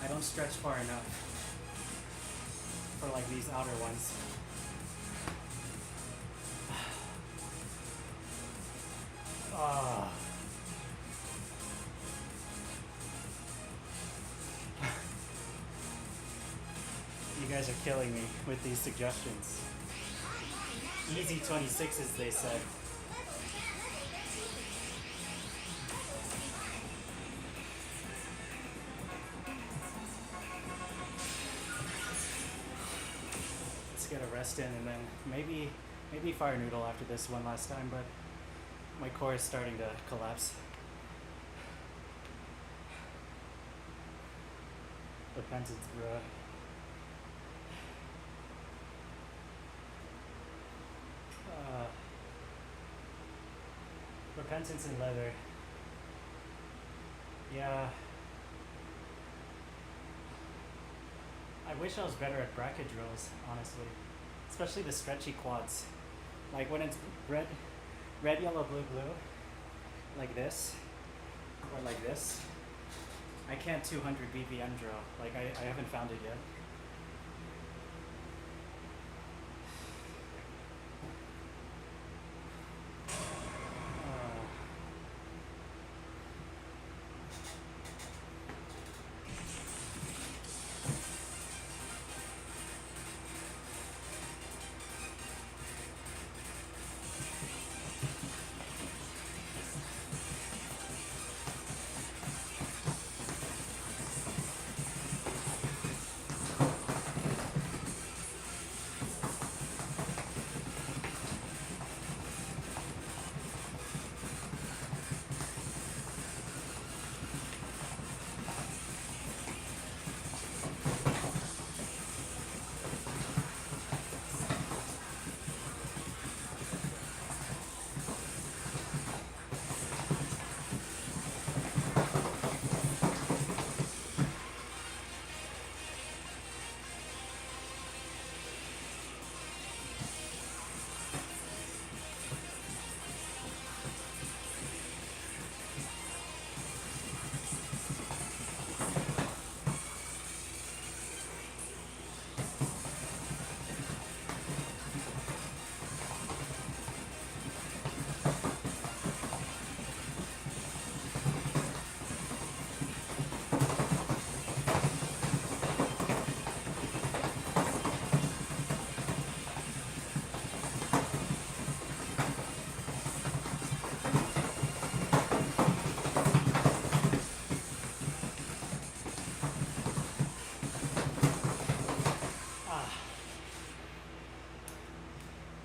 I don't stretch far enough for like these outer ones. Ah. You guys are killing me with these suggestions. Easy 26s, they said. Let's get a rest in and then maybe Fire Noodle after this one last time, but my core is starting to collapse. Repentance, bruh. Repentance and leather. Yeah. I wish I was better at bracket drills, honestly. Especially the stretchy quads. Like when it's red, yellow, blue, like this, or like this. I can't 200 BPM drill. Like I haven't found it yet.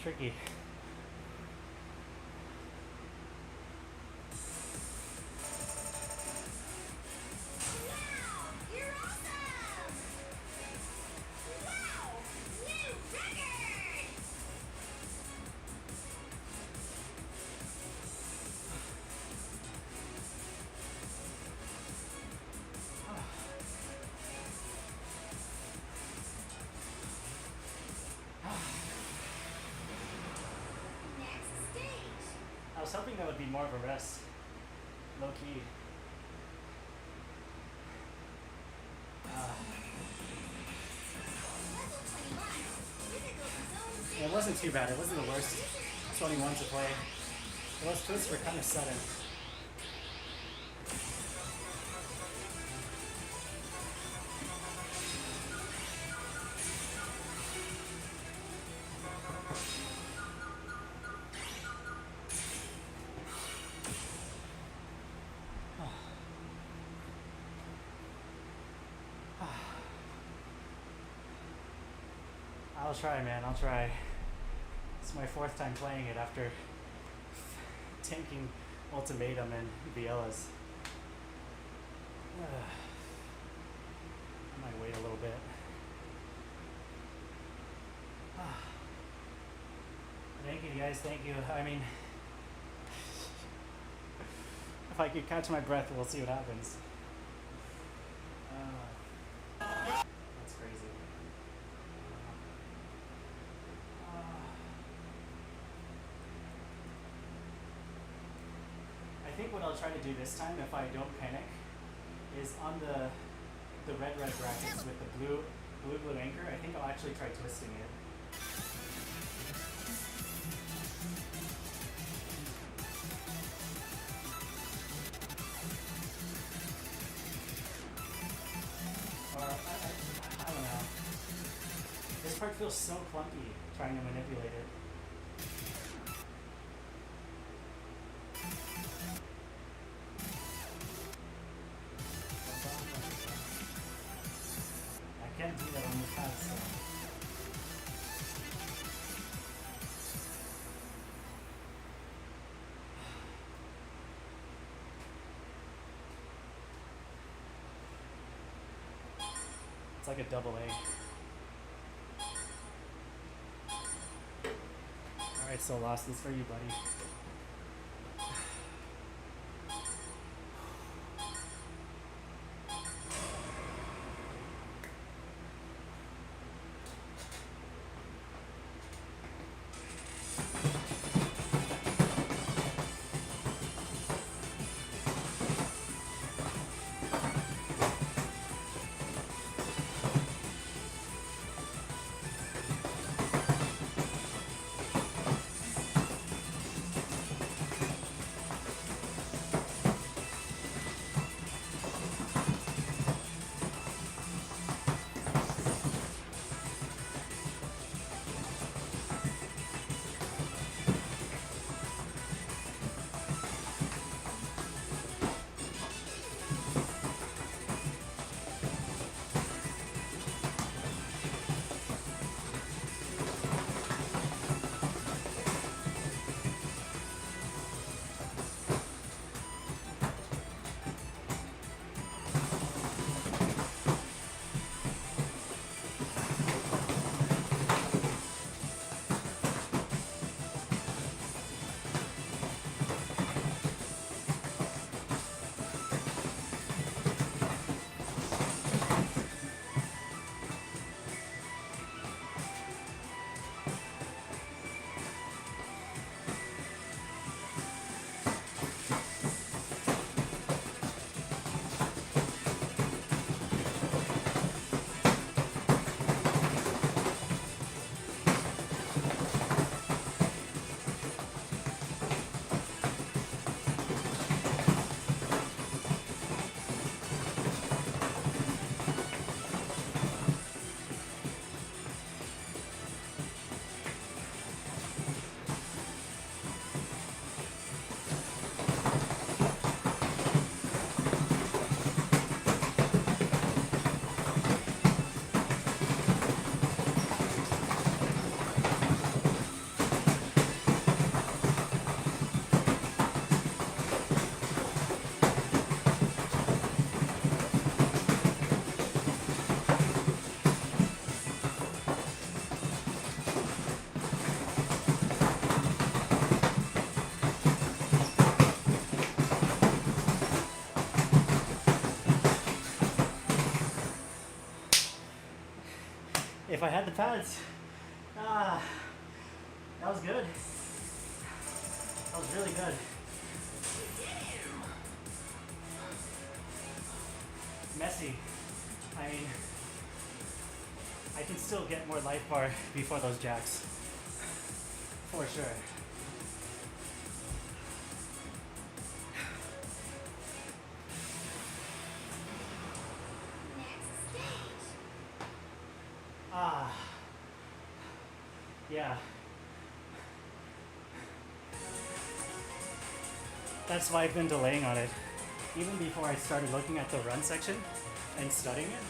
Tricky. Wow! You're awesome! Wow! New record! Next stage. I was hoping that would be more of a rest. Low key. Level 21. Difficulty zone 0. It wasn't too bad. It wasn't the worst 21 to play. Those twists were kind of sudden. I'll try, man. I'll try. It's my fourth time playing it after tanking Ultimatum and Bielas. I might wait a little bit. Thank you, guys. Thank you. I mean, if I could catch my breath, we'll see what happens. That's crazy. I think what I'll try to do this time, if I don't panic, is on the red brackets with the blue anchor. I think I'll actually try twisting it. part feels so clunky trying to manipulate it. I can't do that on the pad, so. It's like a double A. Alright, so Lost, this for you, buddy. If I had the pads. Ah, that was good. That was really good. Messy. I mean, I can still get more life bar before those jacks. For sure. Next stage. Ah. Yeah. That's why I've been delaying on it. Even before I started looking at the run section and studying it,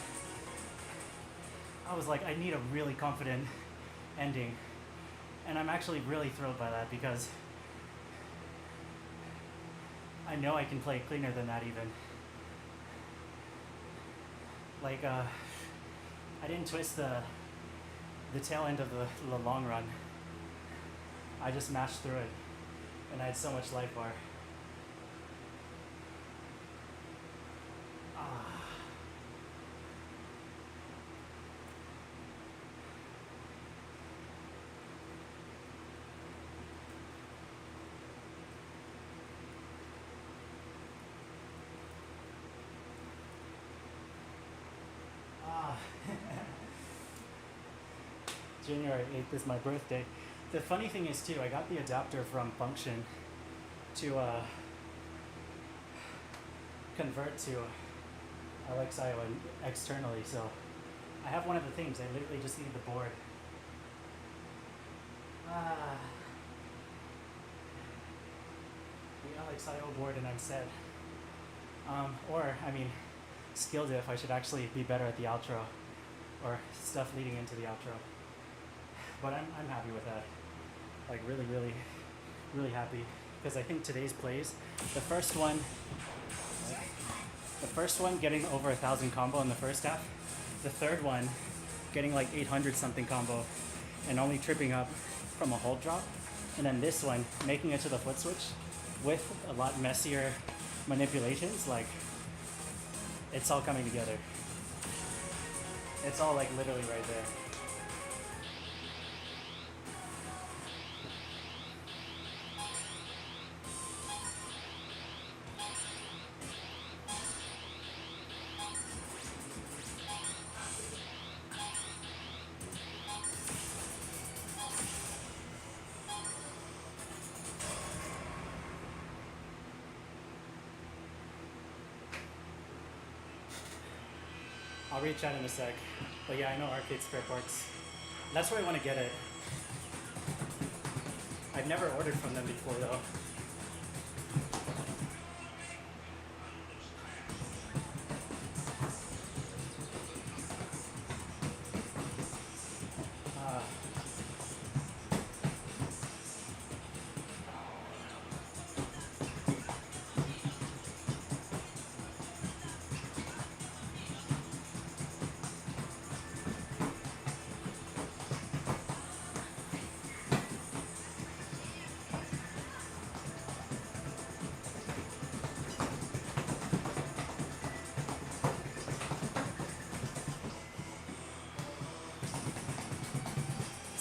I was like, I need a really confident ending. And I'm actually really thrilled by that because I know I can play cleaner than that even. Like, I didn't twist the tail end of the long run. I just mashed through it, and I had so much life bar. January 8th is my birthday. The funny thing is too, I got the adapter from Function to convert to LXIO externally, so I have one of the things. I literally just need the board Ah. The LXIO board and I'm set. Or, I mean, skill diff, I should actually be better at the outro. Or stuff leading into the outro. But I'm happy with that. Like, really, really, really happy. Because I think today's plays, the first one getting over 1,000 combo in the first half. The third one getting like 800 something combo and only tripping up from a hold drop. And then this one making it to the foot switch with a lot messier manipulations. Like, it's all coming together. It's all like literally right there. I'll reach out in a sec. But yeah, I know arcade spare parts. That's where I want to get it. I've never ordered from them before though. Uh,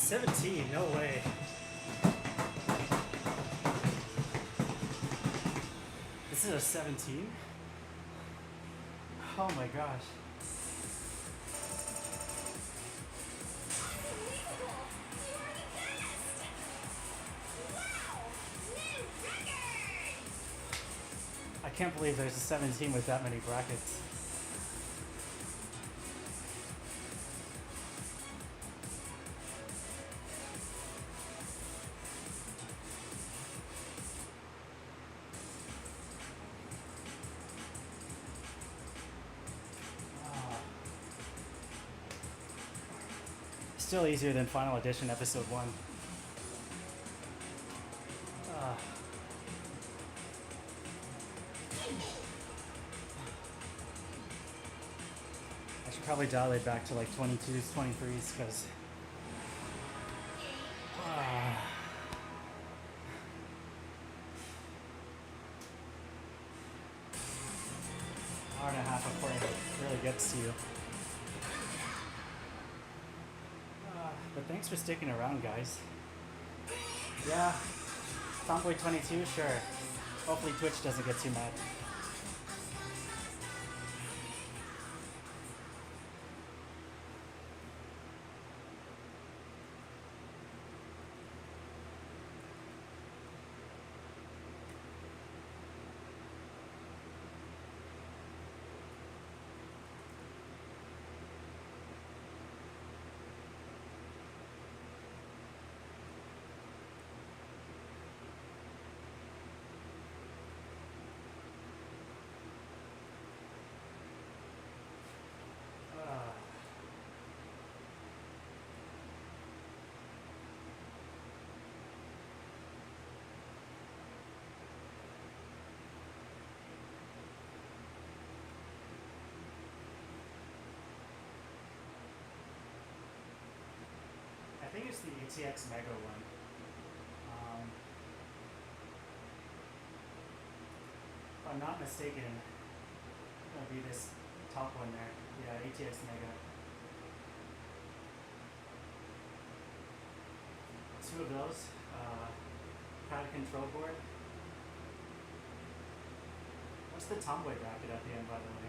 17, no way. This is a 17? Oh my gosh. I can't believe there's a 17 with that many brackets. Still easier than Final Edition Episode 1. I should probably dial it back to like 22s, 23s, because hour and a half of playing really gets to you. But thanks for sticking around, guys. Yeah, Tomboy22, sure. Hopefully Twitch doesn't get too mad. I think it's the ATX Mega one. If I'm not mistaken, it'll be this top one there. Yeah, ATX Mega. Two of those. Pad control board. What's the Tomboy bracket at the end, by the way?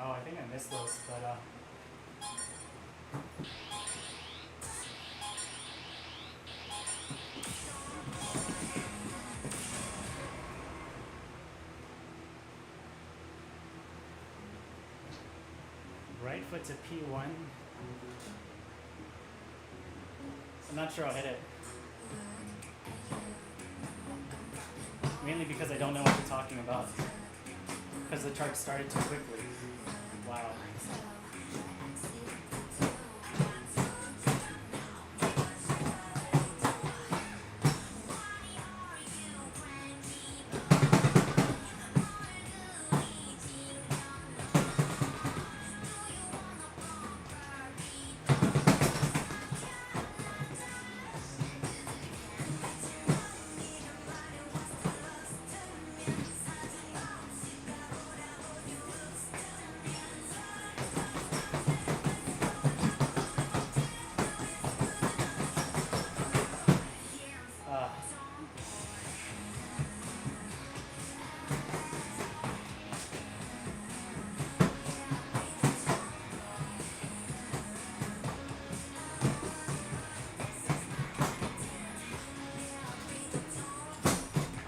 Oh, I think I missed those, but right foot to P1. I'm not sure I'll hit it. Mainly because I don't know what you're talking about. Because the chart started too quickly. Wow.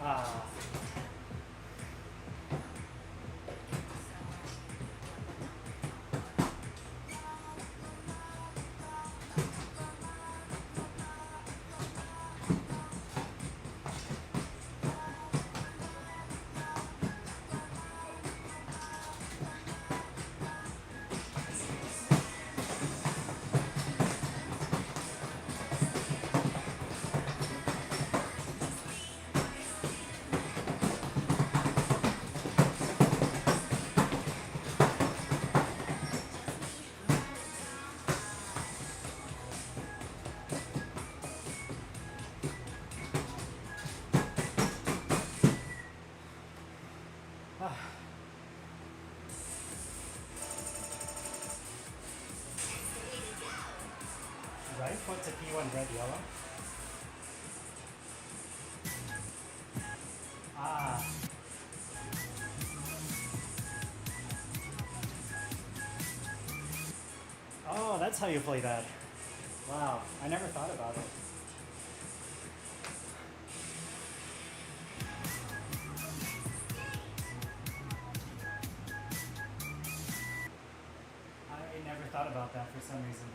Ah. Ah. Right foot to P1 red yellow. Ah. Oh, that's how you play that. Wow, I never thought about it. I never thought about that for some reason.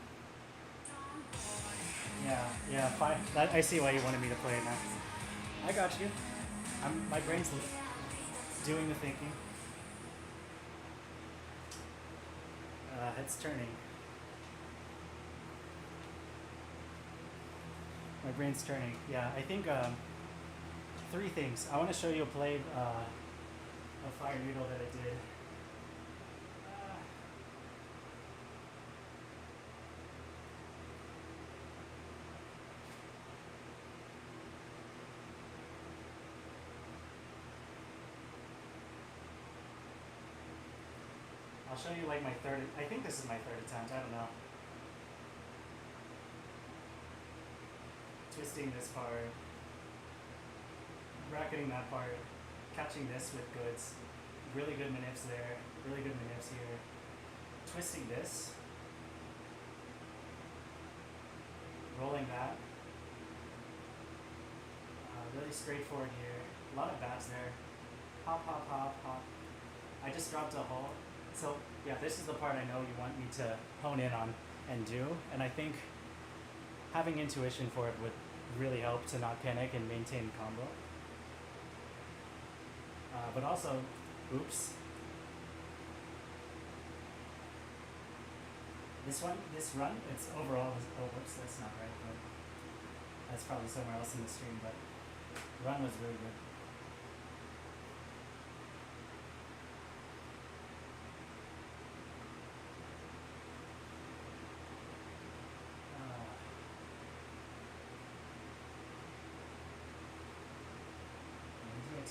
Yeah, fine. I see why you wanted me to play it now. I got you. My brain's doing the thinking. It's turning. My brain's turning. Yeah, I think three things. I want to show you a play, a fire noodle that I did. I'll show you like my third. I think this is my third attempt. I don't know. Twisting this part, bracketing that part, catching this with goods. Really good manipes there. Really good manipes here. Twisting this. Rolling that. Really straightforward here. A lot of bats there. Hop, hop, hop, hop. I just dropped a hole. So yeah, this is the part I know you want me to hone in on and do. And I think having intuition for it would really help to not panic and maintain combo. But also, oops. This run, it's overall, oh whoops, that's not right, but that's probably somewhere else in the stream, but run was really good.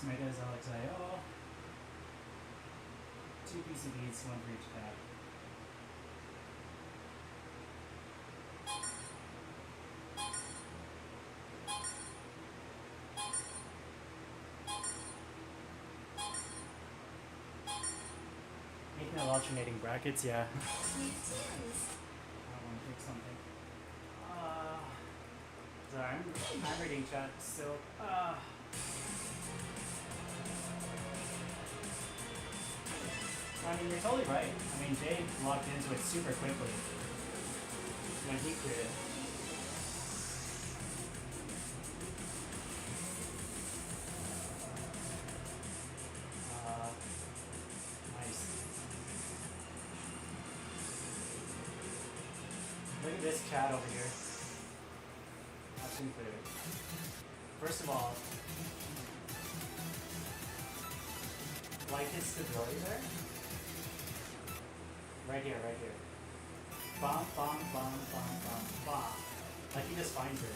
Megas LXIO, 2 PCBs, 1 for each pad. No alternating brackets, yeah. New tunes. I want to pick something. Sorry, I'm reading chat still. I mean, you're totally right. I mean, Jay locked into it super quickly when he cleared it. Nice. Look at this chat over here. Watch him clear it. First of all, like his stability there. Right here, right here. Bom, bom, bom, bom, bom, bom. Like he just finds it.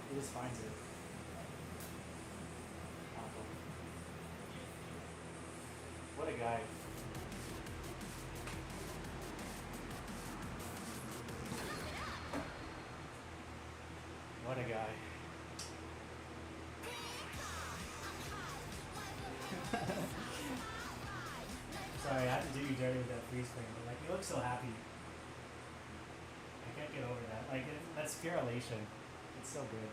He just finds it. Awful. What a guy. What a guy. Sorry, I had to do you dirty with that freeze frame, but like you look so happy. I can't get over that. Like that's pure elation. It's so good.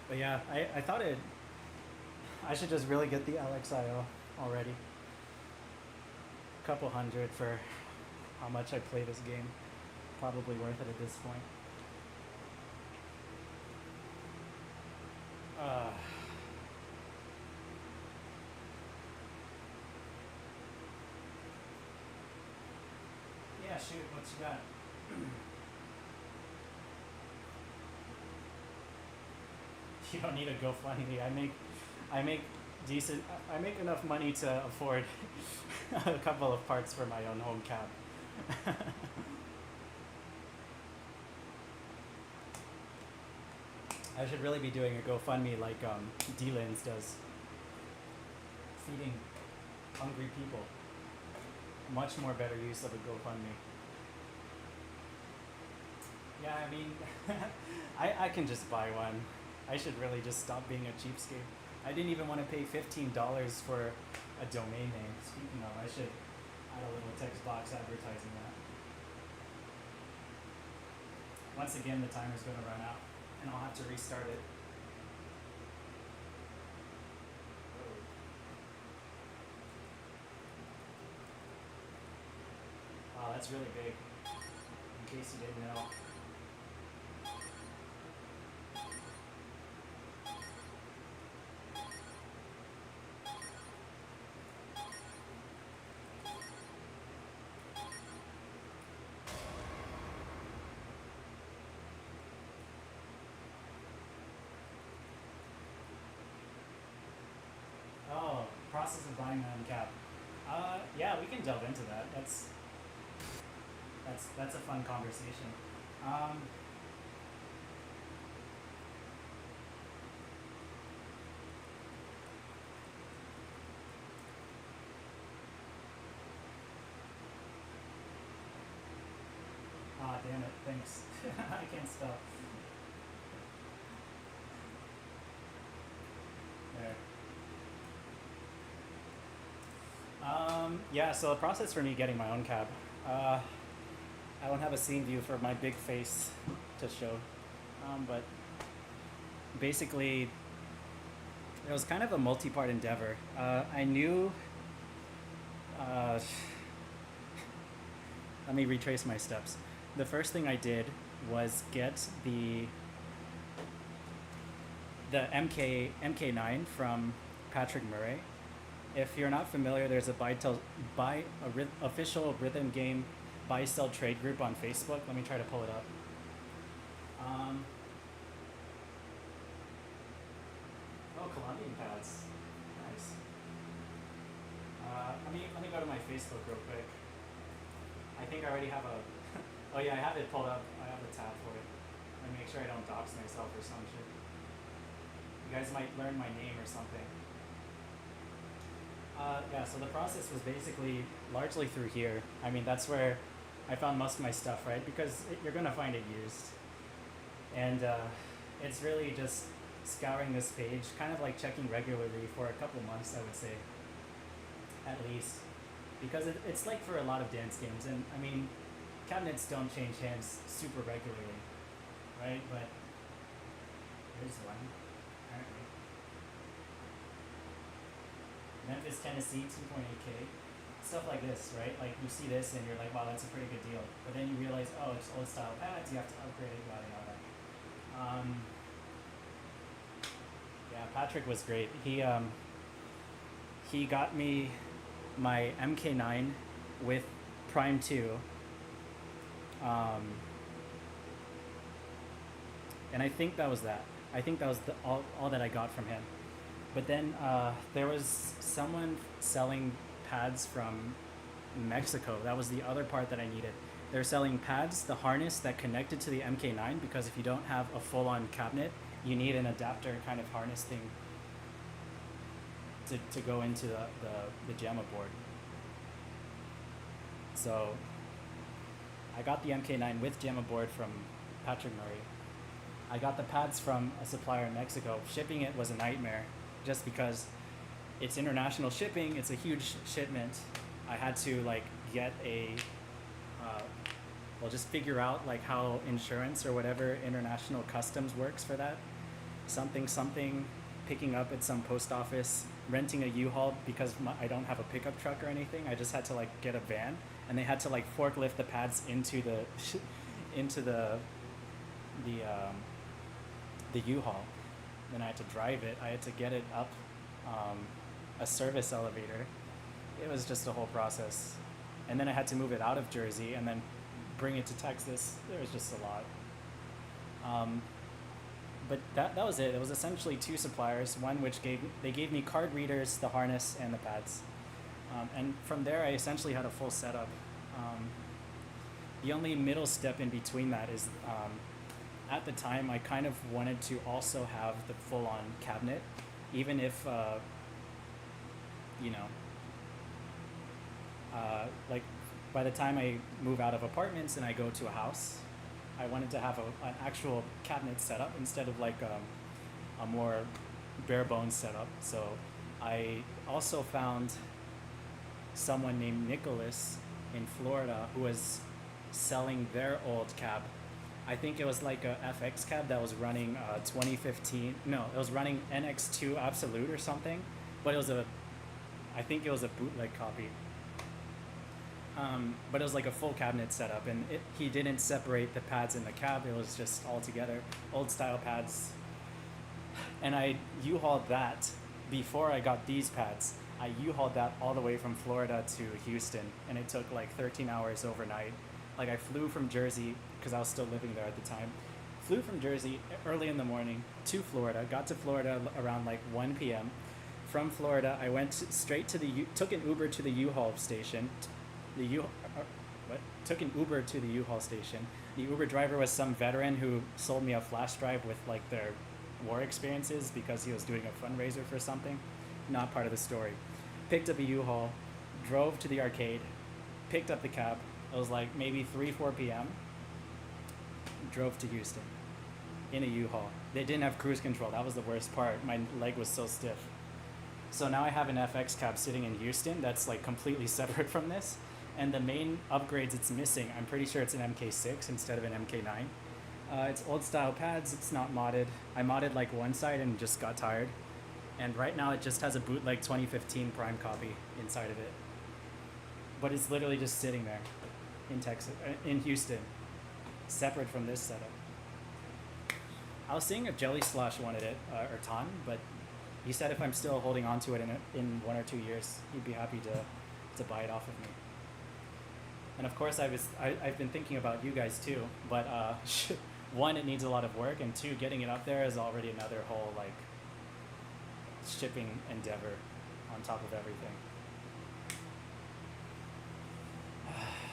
But yeah, I thought I should just really get the LXIO already. Couple hundred for how much I play this game. Probably worth it at this point. Yeah, shoot, what you got? You don't need a GoFundMe. I make decent. I make enough money to afford a couple of parts for my own home cap. I should really be doing a GoFundMe like D-Lins does, feeding hungry people. Much more better use of a GoFundMe. Yeah, I mean, I can just buy one. I should really just stop being a cheapskate. I didn't even want to pay $15 for a domain name. Speaking of, I should add a little text box advertising that. Once again, the timer's going to run out, and I'll have to restart it. Wow, that's really big. In case you didn't know. Oh, process of buying my own cap. Yeah, we can delve into that. That's a fun conversation. Ah, damn it! Thanks. I can't stop. There. Yeah, so the process for me getting my own cab. I don't have a scene view for my big face to show, but basically it was kind of a multi-part endeavor. I knew. Let me retrace my steps. The first thing I did was get the MK9 from Patrick Murray. If you're not familiar, there's a official rhythm game buy-sell trade group on Facebook. Let me try to pull it up. Oh, Colombian pads. Nice. Let me go to my Facebook real quick. I think I already have a. Oh yeah, I have it pulled up. I have a tab for it. Let me make sure I don't dox myself or some shit. You guys might learn my name or something. Yeah, so the process was basically largely through here. I mean, that's where I found most of my stuff, right? Because you're gonna find it used, and it's really just scouring this page, kind of like checking regularly for a couple months, I would say, at least, because it's like for a lot of dance games, and I mean, cabinets don't change hands super regularly, right? But here's one, apparently. Memphis, Tennessee, 2.8K. Stuff like this, right? Like you see this and you're like, wow, that's a pretty good deal. But then you realize, oh, it's old style pads, you have to upgrade it, yada yada. Yeah, Patrick was great. He got me my MK9 with Prime 2. And I think that was that. I think that was all that I got from him. But then there was someone selling pads from Mexico. That was the other part that I needed. They're selling pads, the harness that connected to the MK9, because if you don't have a full-on cabinet, you need an adapter kind of harness thing to go into the JAMA board. So I got the MK9 with JAMA board from Patrick Murray. I got the pads from a supplier in Mexico. Shipping it was a nightmare, just because it's international shipping. It's a huge shipment. I had to like get a, just figure out like how insurance or whatever international customs works for that. Something, picking up at some post office, renting a U-Haul because I don't have a pickup truck or anything. I just had to like get a van, and they had to like forklift the pads into the U-Haul. Then I had to drive it. I had to get it up a service elevator. It was just a whole process. And then I had to move it out of Jersey and then bring it to Texas. There was just a lot. But that was it. It was essentially two suppliers. One which gave me card readers, the harness, and the pads. And from there, I essentially had a full setup. The only middle step in between that is, at the time, I kind of wanted to also have the full-on cabinet, even if, like by the time I move out of apartments and I go to a house, I wanted to have an actual cabinet setup instead of like a more bare bones setup. So I also found someone named Nicholas in Florida who was selling their old cab. I think it was like a FX cab that was running 2015. No, it was running NX2 Absolute or something, but I think it was a bootleg copy. But it was like a full cabinet setup, and he didn't separate the pads in the cab. It was just all together, old style pads. And I U-hauled that before I got these pads. I U-hauled that all the way from Florida to Houston, and it took like 13 hours overnight. Like I flew from Jersey, because I was still living there at the time. Flew from Jersey early in the morning to Florida, got to Florida around like 1 p.m. From Florida, I went straight to took an Uber to the U-Haul station. Took an Uber to the U-Haul station. The Uber driver was some veteran who sold me a flash drive with like their war experiences because he was doing a fundraiser for something. Not part of the story. Picked up a U-Haul, drove to the arcade, picked up the cab. It was like maybe 3-4 p.m. Drove to Houston in a U-Haul. They didn't have cruise control. That was the worst part. My leg was so stiff. So now I have an FX cab sitting in Houston that's like completely separate from this. And the main upgrades it's missing, I'm pretty sure it's an MK6 instead of an MK9. It's old style pads, it's not modded. I modded like one side and just got tired. And right now it just has a bootleg 2015 Prime copy inside of it. But it's literally just sitting there in Texas, in Houston, separate from this setup. I was seeing if Jelly Slosh wanted it, or Ton, but he said if I'm still holding on to it in 1 or 2 years, he'd be happy to buy it off of me. And of course, I've been thinking about you guys too, but one, it needs a lot of work, and two, getting it up there is already another whole like shipping endeavor on top of everything.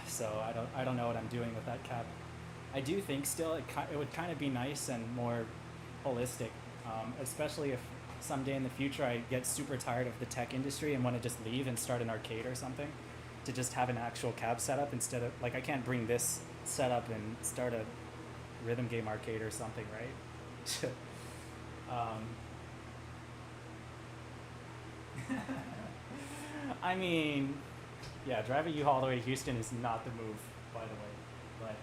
So I don't know what I'm doing with that cap. I do think still it would kind of be nice and more holistic, especially if someday in the future I get super tired of the tech industry and want to just leave and start an arcade or something, to just have an actual cab setup instead of like I can't bring this setup and start a rhythm game arcade or something, right? I mean, yeah, driving you all the way to Houston is not the move, by the way, but.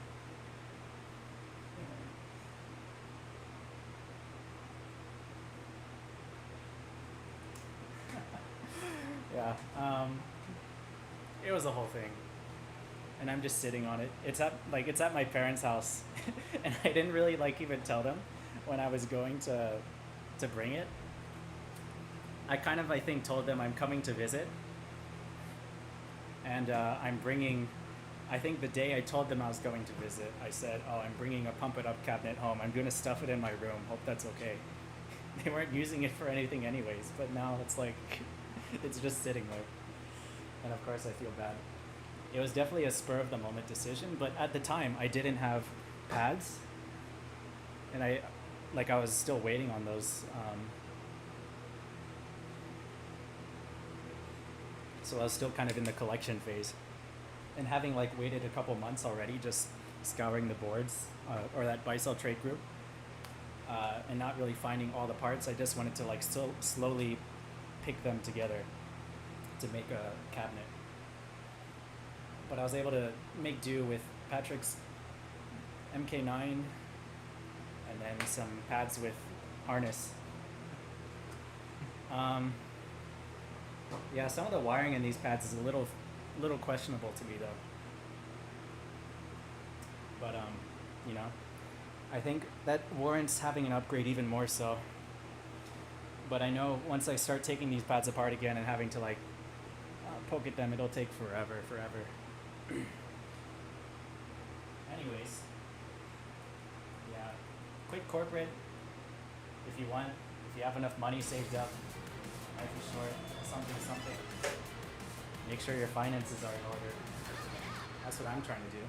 Yeah, it was a whole thing, and I'm just sitting on it. It's at my parents' house, and I didn't really like even tell them when I was going to bring it. I kind of I think told them I'm coming to visit, and I'm bringing. I think the day I told them I was going to visit, I said, "Oh, I'm bringing a pump it up cabinet home. I'm gonna stuff it in my room. Hope that's okay." They weren't using it for anything anyways, but now it's like. It's just sitting there. And of course I feel bad. It was definitely a spur of the moment decision, but at the time I didn't have pads. And I was still waiting on those. So I was still kind of in the collection phase. And having like waited a couple months already, just scouring the boards, or that buy-sell trade group, and not really finding all the parts, I just wanted to like slowly pick them together to make a cabinet. But I was able to make do with Patrick's MK9 and then some pads with harness. Yeah, some of the wiring in these pads is a little questionable to me though. But you know, I think that warrants having an upgrade even more so. But I know once I start taking these pads apart again and having to like poke at them, it'll take forever. Anyways, yeah, quick corporate if you want, if you have enough money saved up, life is short, something. Make sure your finances are in order. That's what I'm trying to do.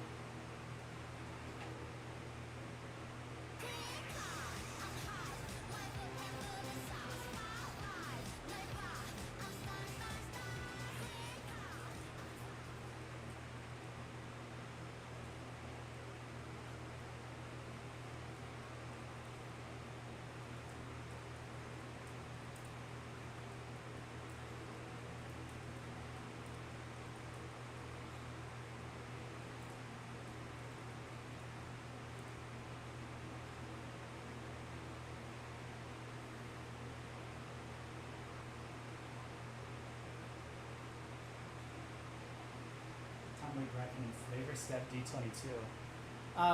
Bracken and Flavor Step D22.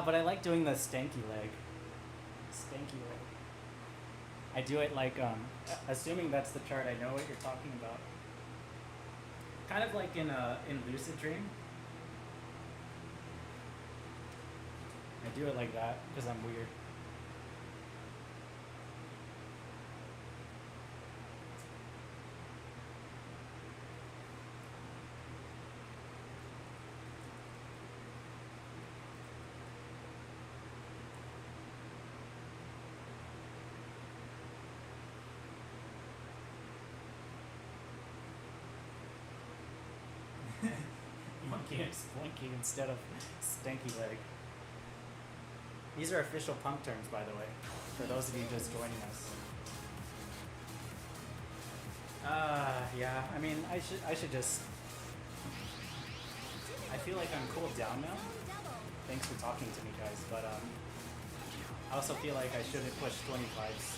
But I like doing the stanky leg. I do it like, assuming that's the chart, I know what you're talking about. Kind of like in Lucid Dream. I do it like that because I'm weird. Monkey and Splinky instead of Stanky Leg. These are official punk terms, by the way, for those of you just joining us. Yeah, I mean, I should just... I feel like I'm cooled down now. Thanks for talking to me, guys, but I also feel like I shouldn't push 25s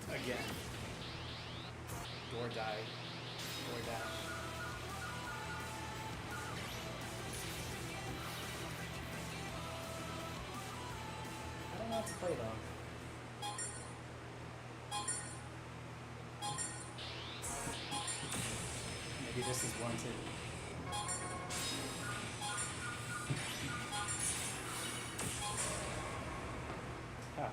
again. Door die. Door dash. I don't know how to play though. Maybe this is one too. Huh.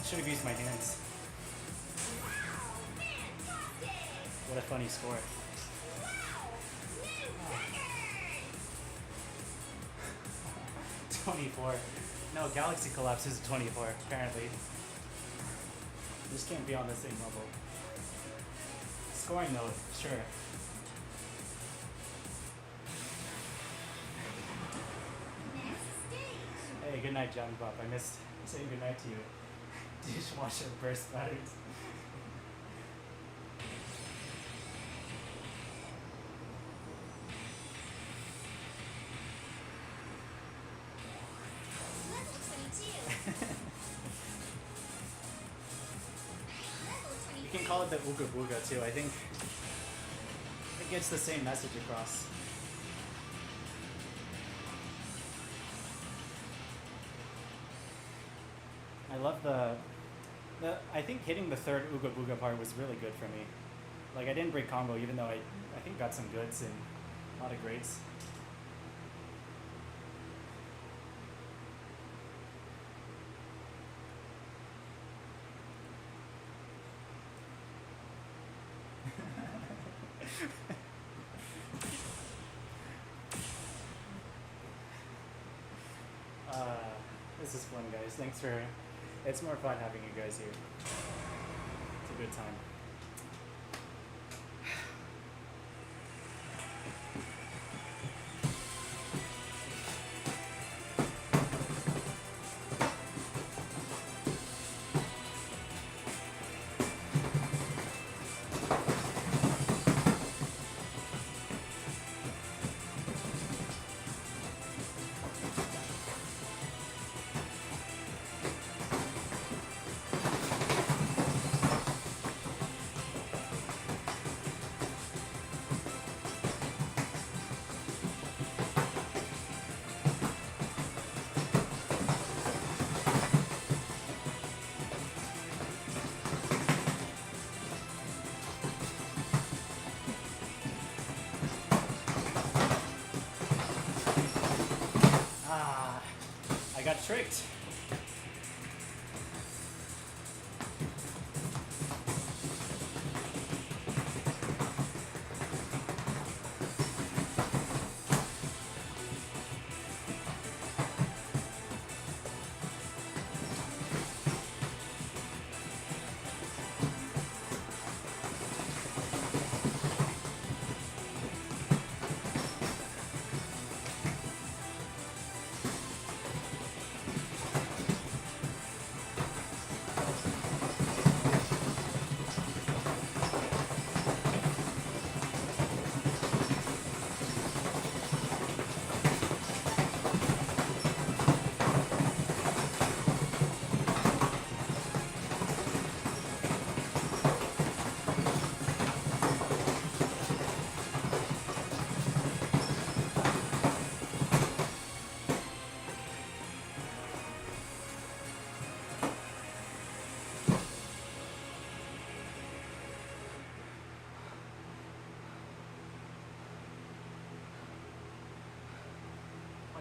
Should have used my hands. Wow, fantastic! What a funny score. Wow, new record! 24. No, Galaxy Collapse is 24, apparently. This can't be on the same level. Scoring though, sure. Next stage. Hey, good night, Johnny Bob. I missed saying good night to you. Dishwasher burst patterns. Level 22. Level 23. You can call it the Ooga Booga too. I think it gets the same message across. I love the I think hitting the third Ooga Booga part was really good for me. Like I didn't break combo even though I think got some goods and a lot of greats. This is fun, guys. Thanks for. It's more fun having you guys here. It's a good time. I got tricked.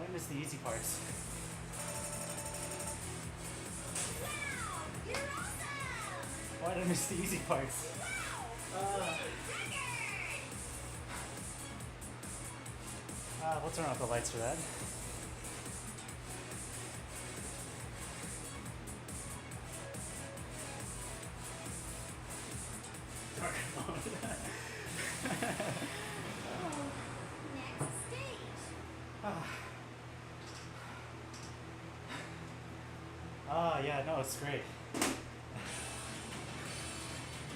I miss the easy parts. Wow, you're awesome! Why did I miss the easy parts? Wow, record! We'll turn off the lights for that. Dark mode. Next stage. Yeah, no, it's great.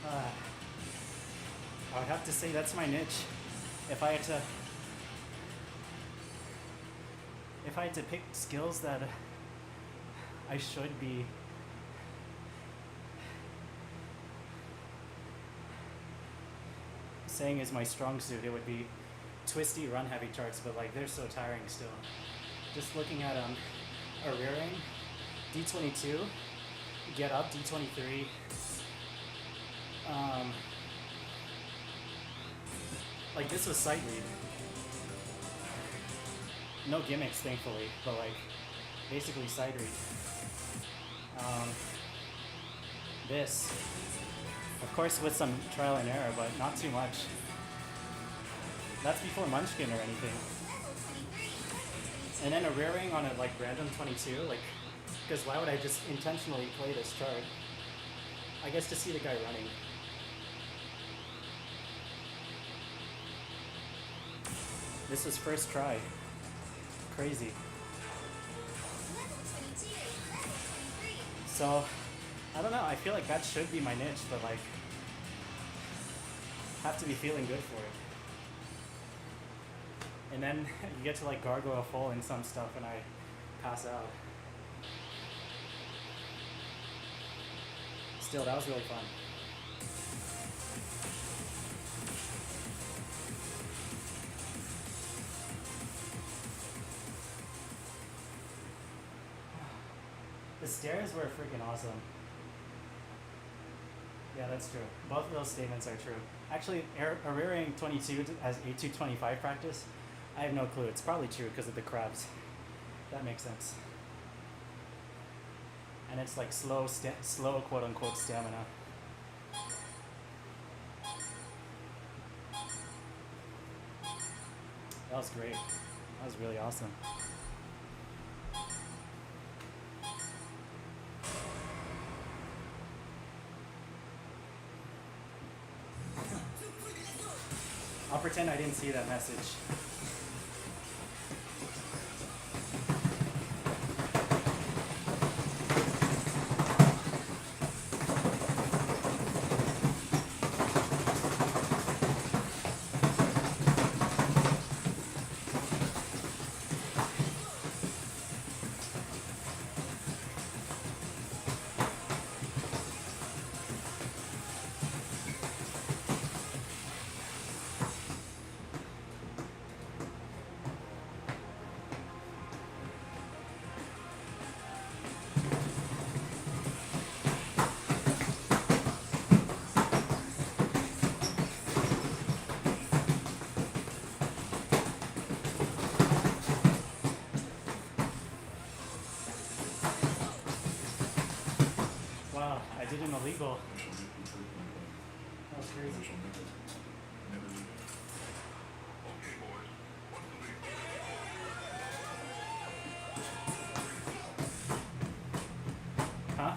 I would have to say that's my niche. If I had to pick skills that I should be saying is my strong suit, it would be twisty run heavy charts, but like they're so tiring still. Just looking at a rear aim, D22, get up, D23, like this was sight read. No gimmicks, thankfully, but like basically sight read. this. Of course with some trial and error, but not too much. That's before Munchkin or anything. And then a rearing on a like random 22, like, because why would I just intentionally play this chart? I guess to see the guy running. This was first try. Crazy. So, I don't know, I feel like that should be my niche, but like, have to be feeling good for it. And then you get to like gargoyle full in some stuff and I pass out. Still, that was really fun. The stairs were freaking awesome. Yeah, that's true. Both of those statements are true. Actually, a rearing 22 as A225 practice, I have no clue. It's probably true because of the crabs. That makes sense. And it's like slow quote unquote stamina. That was great. That was really awesome. I'll pretend I didn't see that message. Wow, I did an illegal. That was crazy. Huh?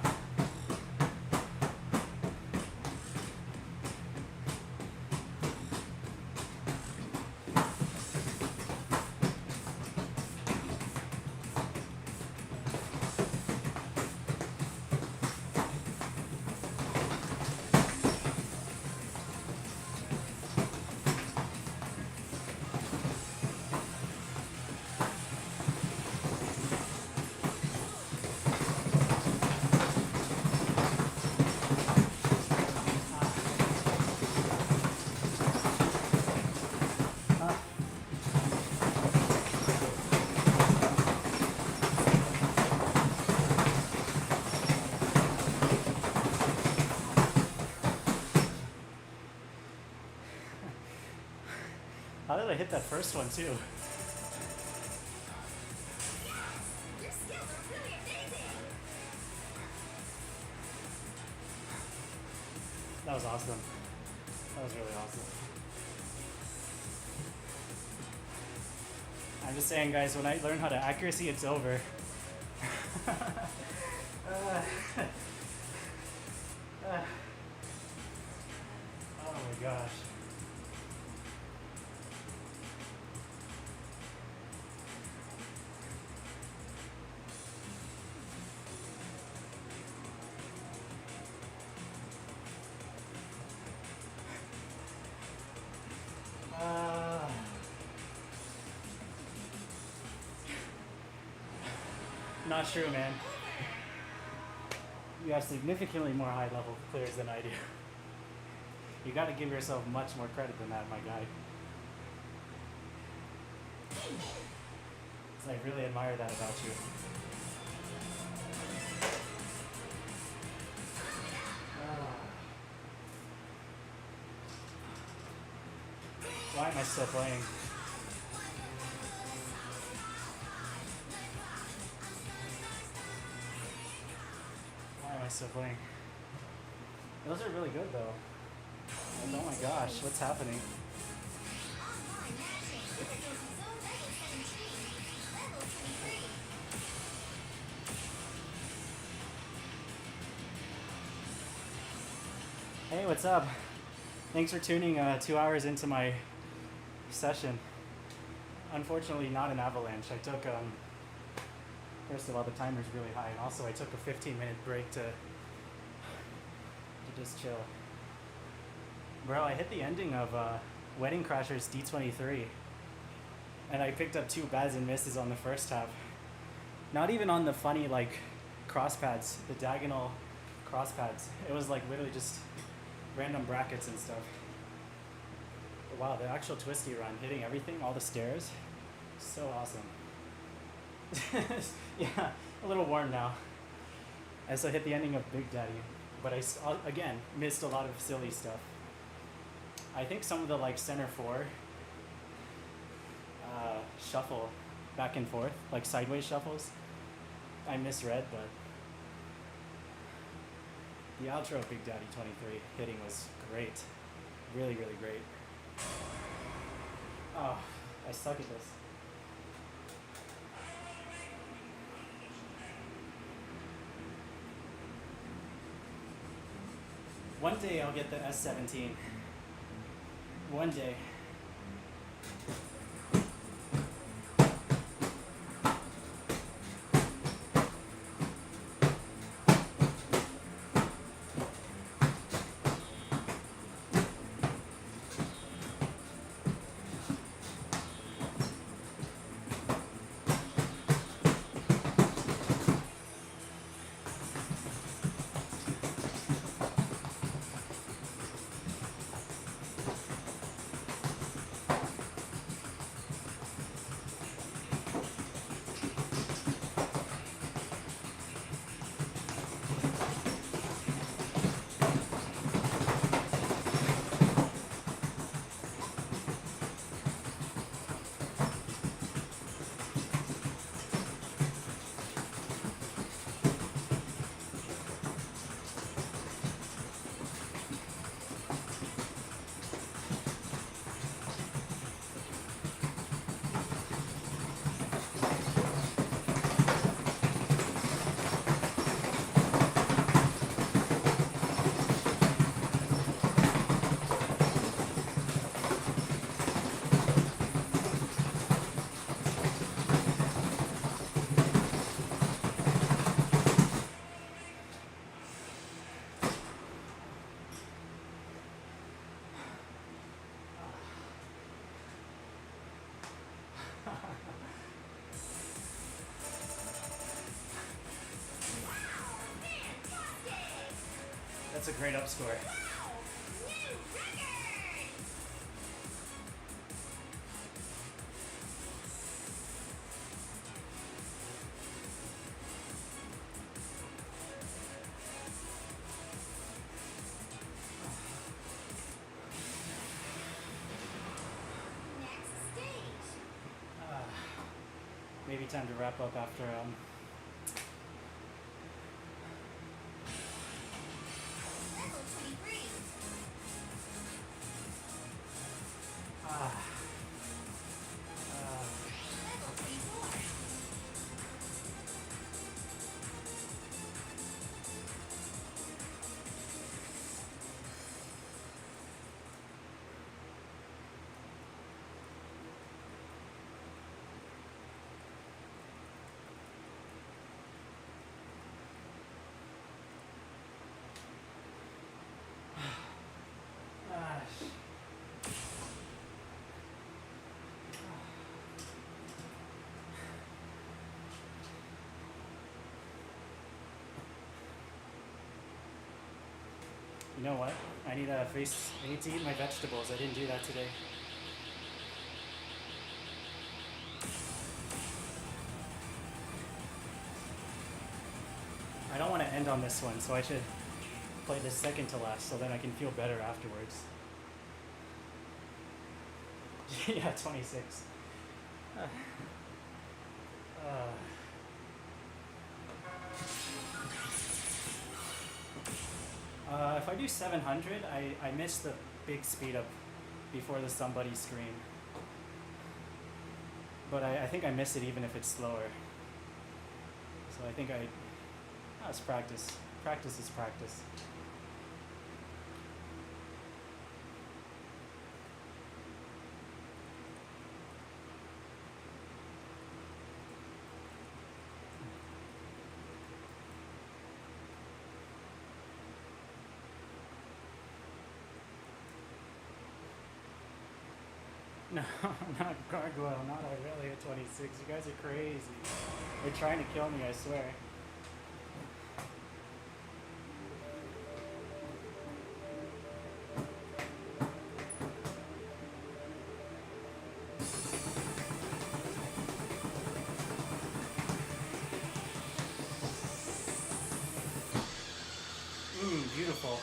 How did I hit that first one too? Your skills are really amazing. That was awesome. That was really awesome. I'm just saying, guys, when I learn how to accuracy, it's over. Oh my gosh. Not true, man. You have significantly more high level players than I do. You gotta give yourself much more credit than that, my guy. So I really admire that about you. Why am I still playing? Why am I still playing? Those are really good though. Like, oh my gosh, what's happening? Online matching. Difficulty zone level 17. Level 23. Hey, what's up? Thanks for tuning 2 hours into my session. Unfortunately, not an avalanche. I took, first of all, the timer's really high, and also I took a 15-minute break to just chill. Bro, I hit the ending of Wedding Crashers D23, and I picked up 2 bads and misses on the first half. Not even on the funny, like, cross pads, the diagonal cross pads. It was like literally just random brackets and stuff. But wow, the actual twisty run, hitting everything, all the stairs, so awesome. Yeah, a little warm now. I also hit the ending of Big Daddy, but again, missed a lot of silly stuff. I think some of the like center 4 shuffle back and forth, like sideways shuffles, I misread, but the outro of Big Daddy 23 hitting was great. Really, really great. Oh, I suck at this. One day I'll get the S17. One day. That's a great up score. Next stage. Maybe time to wrap up after Level 23. Level 24. You know what? I need to eat my vegetables. I didn't do that today. I don't want to end on this one, so I should play this second to last so then I can feel better afterwards. Yeah, 26. If I do 700, I miss the big speed up before the somebody screen. But I think I miss it even if it's slower. So I think it's practice. Practice is practice. No, not Gargoyle, not Aurelia 26. You guys are crazy. They're trying to kill me, I swear. Beautiful.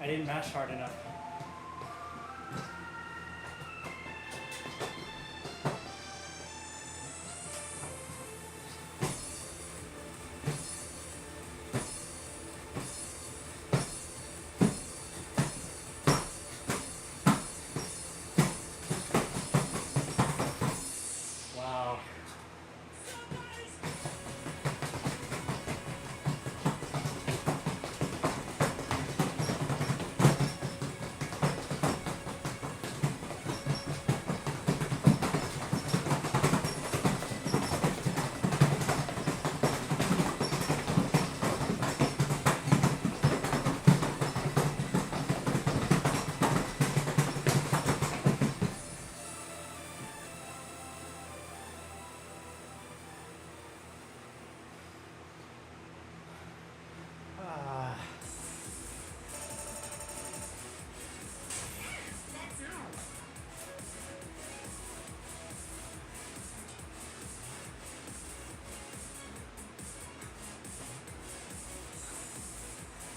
I didn't mash hard enough. Wow.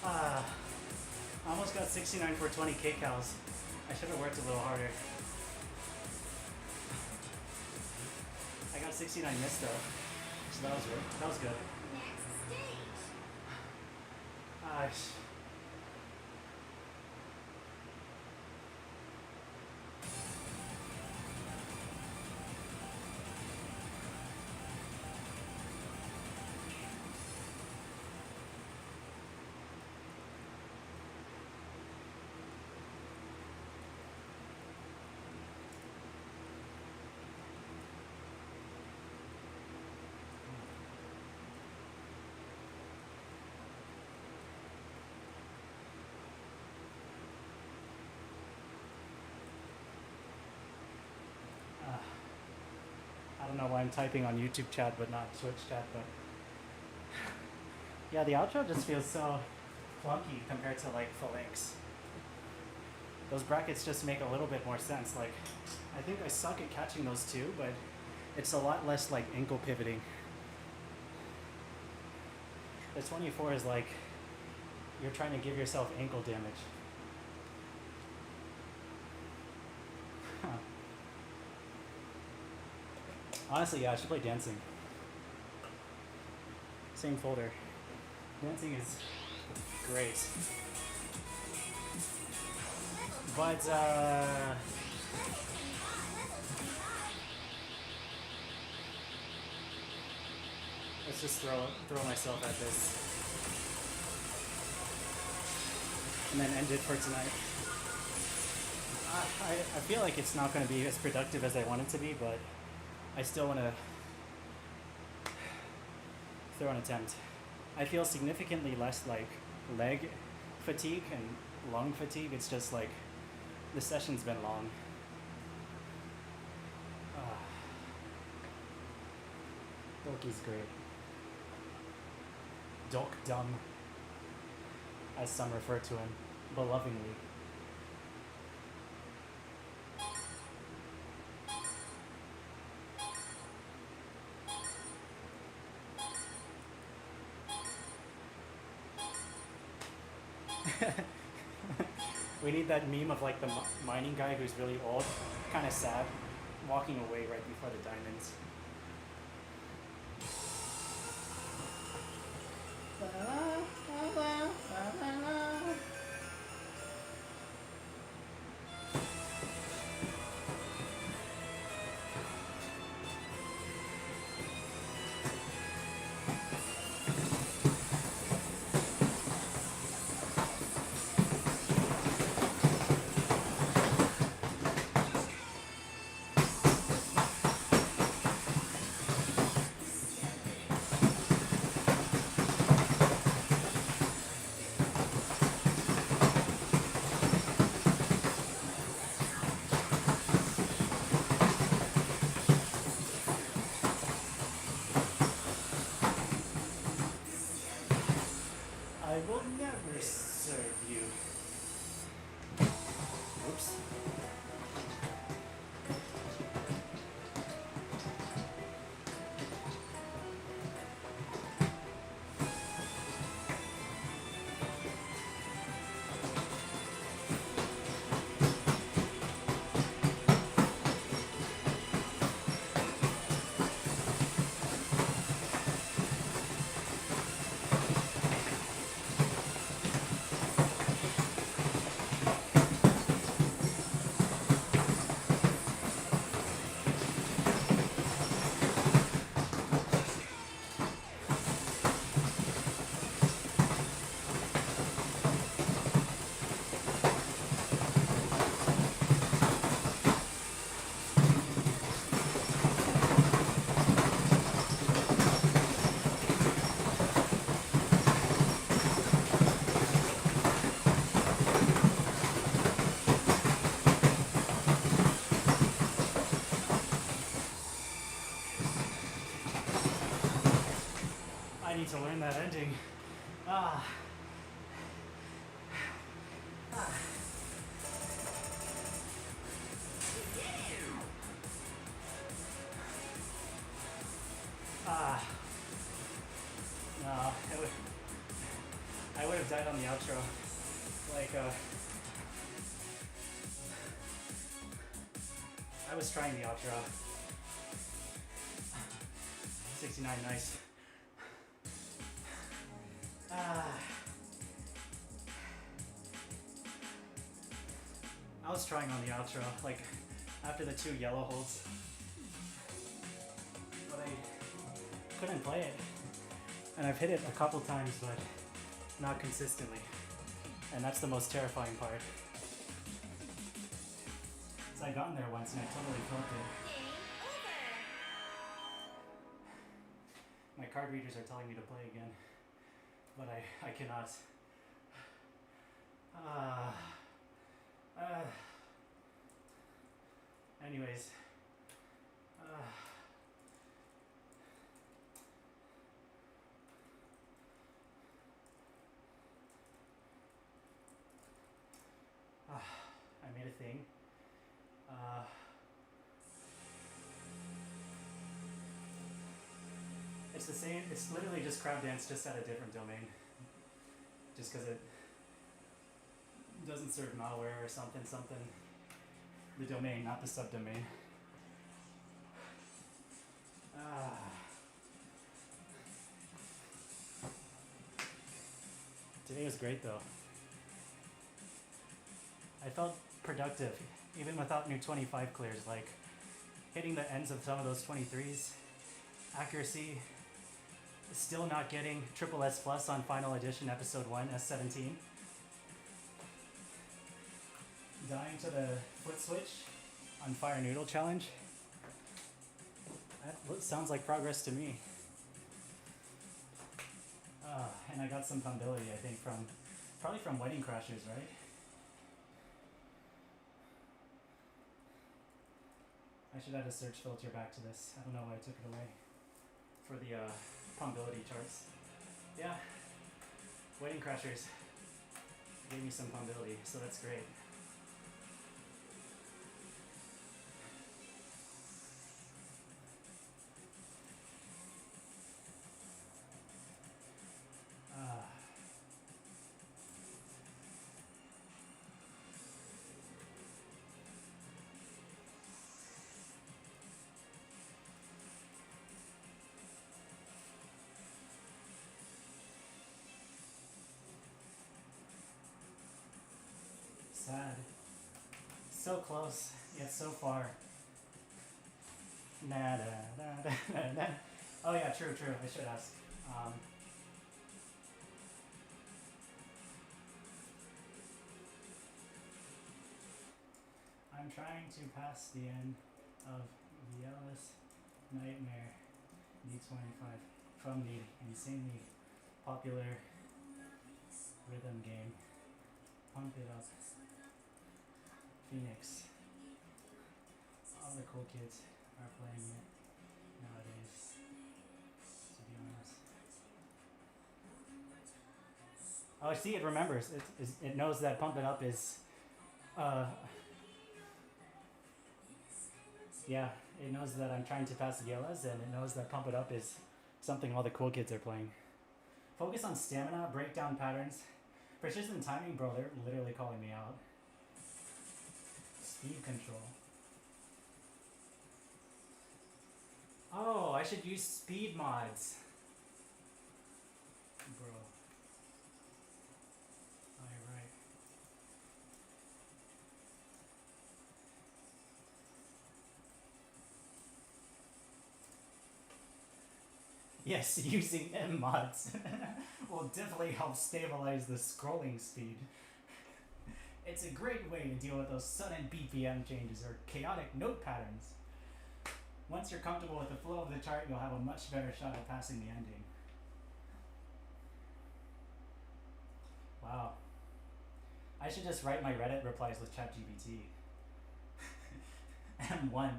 Ah. I almost got 69 for 20 kcals. I should have worked a little harder. I got 69 missed though, so that was good. Next stage. Gosh. I don't know why I'm typing on YouTube chat but not Twitch chat, but yeah, the outro just feels so clunky compared to like Phalanx. Those brackets just make a little bit more sense. Like, I think I suck at catching those two, but it's a lot less like ankle pivoting. The 24 is like you're trying to give yourself ankle damage. Huh. Honestly, yeah, I should play dancing. Same folder. Dancing is great. But, let's just throw myself at this. And then end it for tonight. I feel like it's not going to be as productive as I want it to be, but I still want to throw an attempt. I feel significantly less like leg fatigue and lung fatigue. It's just like the session's been long. Doki's great. Dok Dum, as some refer to him, belovingly. We need that meme of like the mining guy who's really old, kind of sad, walking away right before the diamonds. I will never serve you. Oops. I need to learn that ending. Ah. Ah. No, I would have died on the outro. Like, I was trying the outro. 69, nice. I was trying on the outro, like, after the 2 yellow holds. But I couldn't play it. And I've hit it a couple times, but not consistently. And that's the most terrifying part. So I got in there once and I totally felt it. Game over. My card readers are telling me to play again, but I cannot. Anyways. I made a thing. It's the same, it's literally just crowd dance, just at a different domain. Just because it doesn't serve malware or something. The domain, not the subdomain. Today was great though. I felt productive, even without new 25 clears, like hitting the ends of some of those 23s. Accuracy, still not getting triple S plus on Final Edition Episode 1, S17. Dying to the foot switch on Fire Noodle Challenge. That sounds like progress to me. And I got some Pumbility, I think, probably from Wedding Crashers, right? I should add a search filter back to this. I don't know why I took it away for the Pumbility charts. Yeah, Wedding Crashers gave me some Pumbility, so that's great. Sad. So close, yet so far. Nah, nah, nah, nah, nah. Oh yeah, true. I should ask. I'm trying to pass the end of Yellow's Nightmare D25 from the insanely popular rhythm game Pump It Up. Phoenix. All the cool kids are playing it nowadays, to be honest. Oh, see, it remembers. It knows that Pump It Up is, yeah, it knows that I'm trying to pass the Yellas, and it knows that Pump It Up is something all the cool kids are playing. Focus on stamina, breakdown patterns. Precision timing, bro, they're literally calling me out. Speed control. Oh, I should use speed mods. Bro. Oh, you're right. Yes, using M mods will definitely help stabilize the scrolling speed. It's a great way to deal with those sudden BPM changes or chaotic note patterns. Once you're comfortable with the flow of the chart, you'll have a much better shot at passing the ending. Wow. I should just write my Reddit replies with ChatGPT. M1.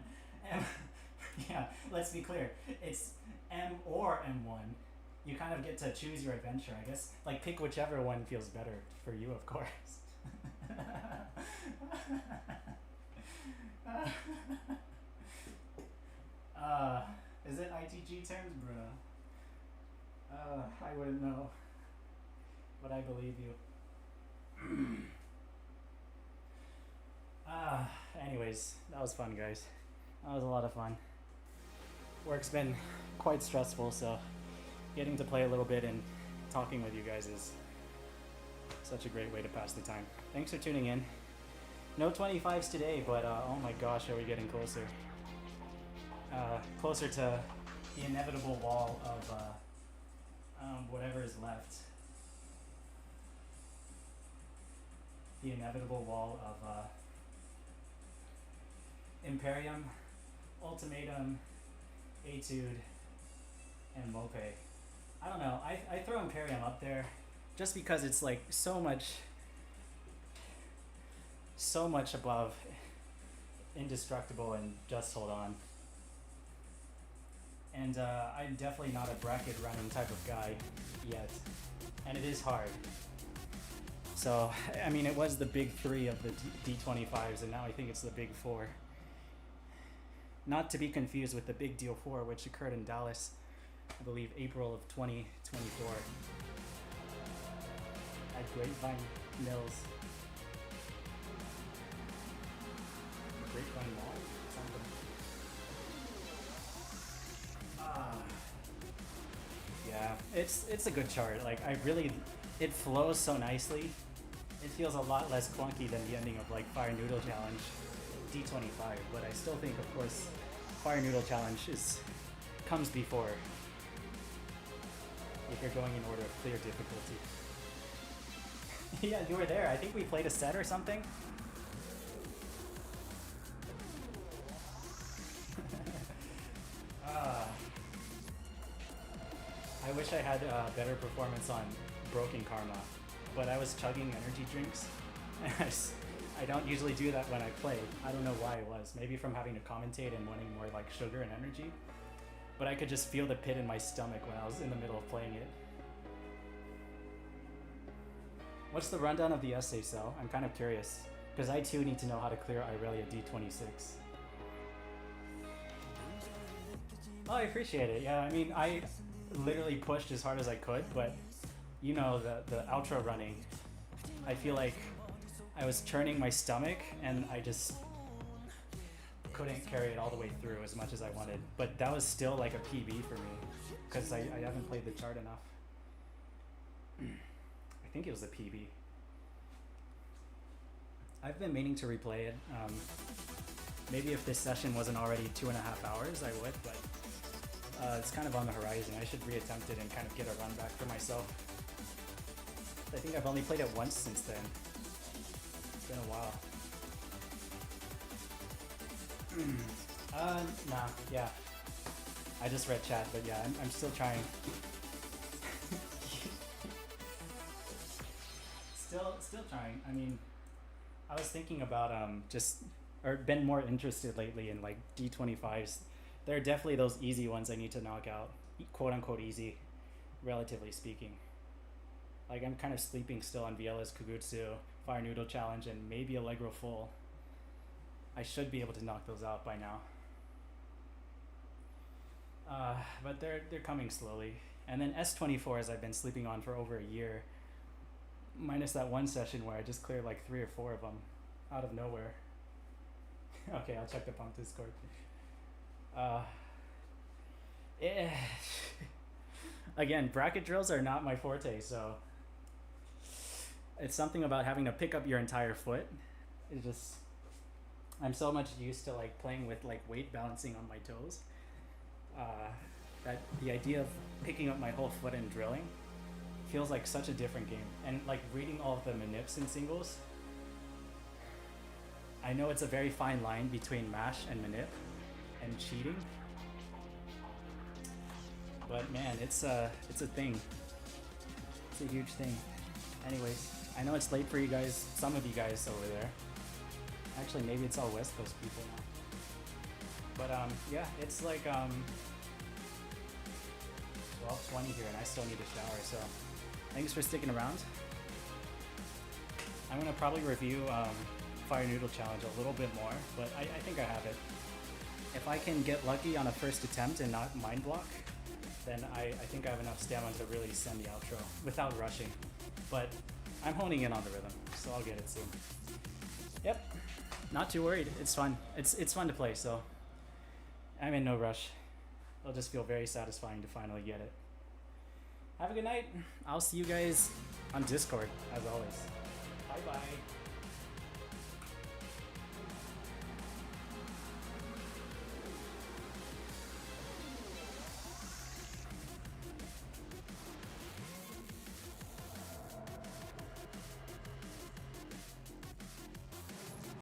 Yeah, let's be clear. It's M or M1. You kind of get to choose your adventure, I guess. Like, pick whichever one feels better for you, of course. Is it ITG terms, bruh? I wouldn't know, but I believe you. Anyways, that was fun, guys. That was a lot of fun. Work's been quite stressful, so getting to play a little bit and talking with you guys is such a great way to pass the time. Thanks for tuning in. No 25s today, but oh my gosh, are we getting closer? Closer to the inevitable wall of whatever is left. The inevitable wall of Imperium, Ultimatum, Etude, and Mope. I don't know, I throw Imperium up there just because it's like so much above Indestructible and Just Hold On. And I'm definitely not a bracket running type of guy yet, and it is hard. So, I mean, it was the big three of the D25s, and now I think it's the big four. Not to be confused with the Big Deal 4, which occurred in Dallas, I believe, April of 2024. At Grapevine Mills. Grapevine Mall? Something. Yeah, it's a good chart. Like, it flows so nicely. It feels a lot less clunky than the ending of like Fire Noodle Challenge D25, but I still think, of course, Fire Noodle Challenge comes before if you're going in order of clear difficulty. Yeah, you were there. I think we played a set or something. I wish I had better performance on Broken Karma, but I was chugging energy drinks. And I don't usually do that when I play. I don't know why it was. Maybe from having to commentate and wanting more like sugar and energy. But I could just feel the pit in my stomach when I was in the middle of playing it. What's the rundown of the essay cell? I'm kind of curious. Because I too need to know how to clear Irelia D26. Oh, I appreciate it. Yeah, I mean, I literally pushed as hard as I could, but you know, the outro running, I feel like I was churning my stomach and I just couldn't carry it all the way through as much as I wanted. But that was still like a PB for me because I haven't played the chart enough. I think it was a PB. I've been meaning to replay it. Maybe if this session wasn't already 2.5 hours, I would, but it's kind of on the horizon. I should reattempt it and kind of get a run back for myself. I think I've only played it once since then. It's been a while. Nah, yeah. I just read chat, but yeah, I'm still trying. Still trying. I mean, I was thinking about or been more interested lately in like D25s. There are definitely those easy ones I need to knock out, quote unquote easy, relatively speaking. Like I'm kind of sleeping still on Viela's Kugutsu, Fire Noodle Challenge, and maybe Allegro Full. I should be able to knock those out by now. But they're coming slowly. And then S24s I've been sleeping on for over a year. Minus that one session where I just cleared like 3 or 4 of them out of nowhere. Okay, I'll check the pump Discord. Again, bracket drills are not my forte, so it's something about having to pick up your entire foot. It just, I'm so much used to like playing with like weight balancing on my toes, that the idea of picking up my whole foot and drilling feels like such a different game. And like reading all of the manips in singles, I know it's a very fine line between mash and manip and cheating, but man, it's a thing. It's a huge thing. Anyways, I know it's late for you guys, some of you guys over there. Actually, maybe it's all West Coast people now. But yeah, it's like 12:20 here, and I still need a shower. So, thanks for sticking around. I'm gonna probably review Fire Noodle Challenge a little bit more, but I think I have it. If I can get lucky on a first attempt and not mind block, then I think I have enough stamina to really send the outro without rushing. But I'm honing in on the rhythm, so I'll get it soon. Yep, not too worried. It's fun. It's fun to play, so I'm in no rush. It'll just feel very satisfying to finally get it. Have a good night. I'll see you guys on Discord, as always. Bye-bye.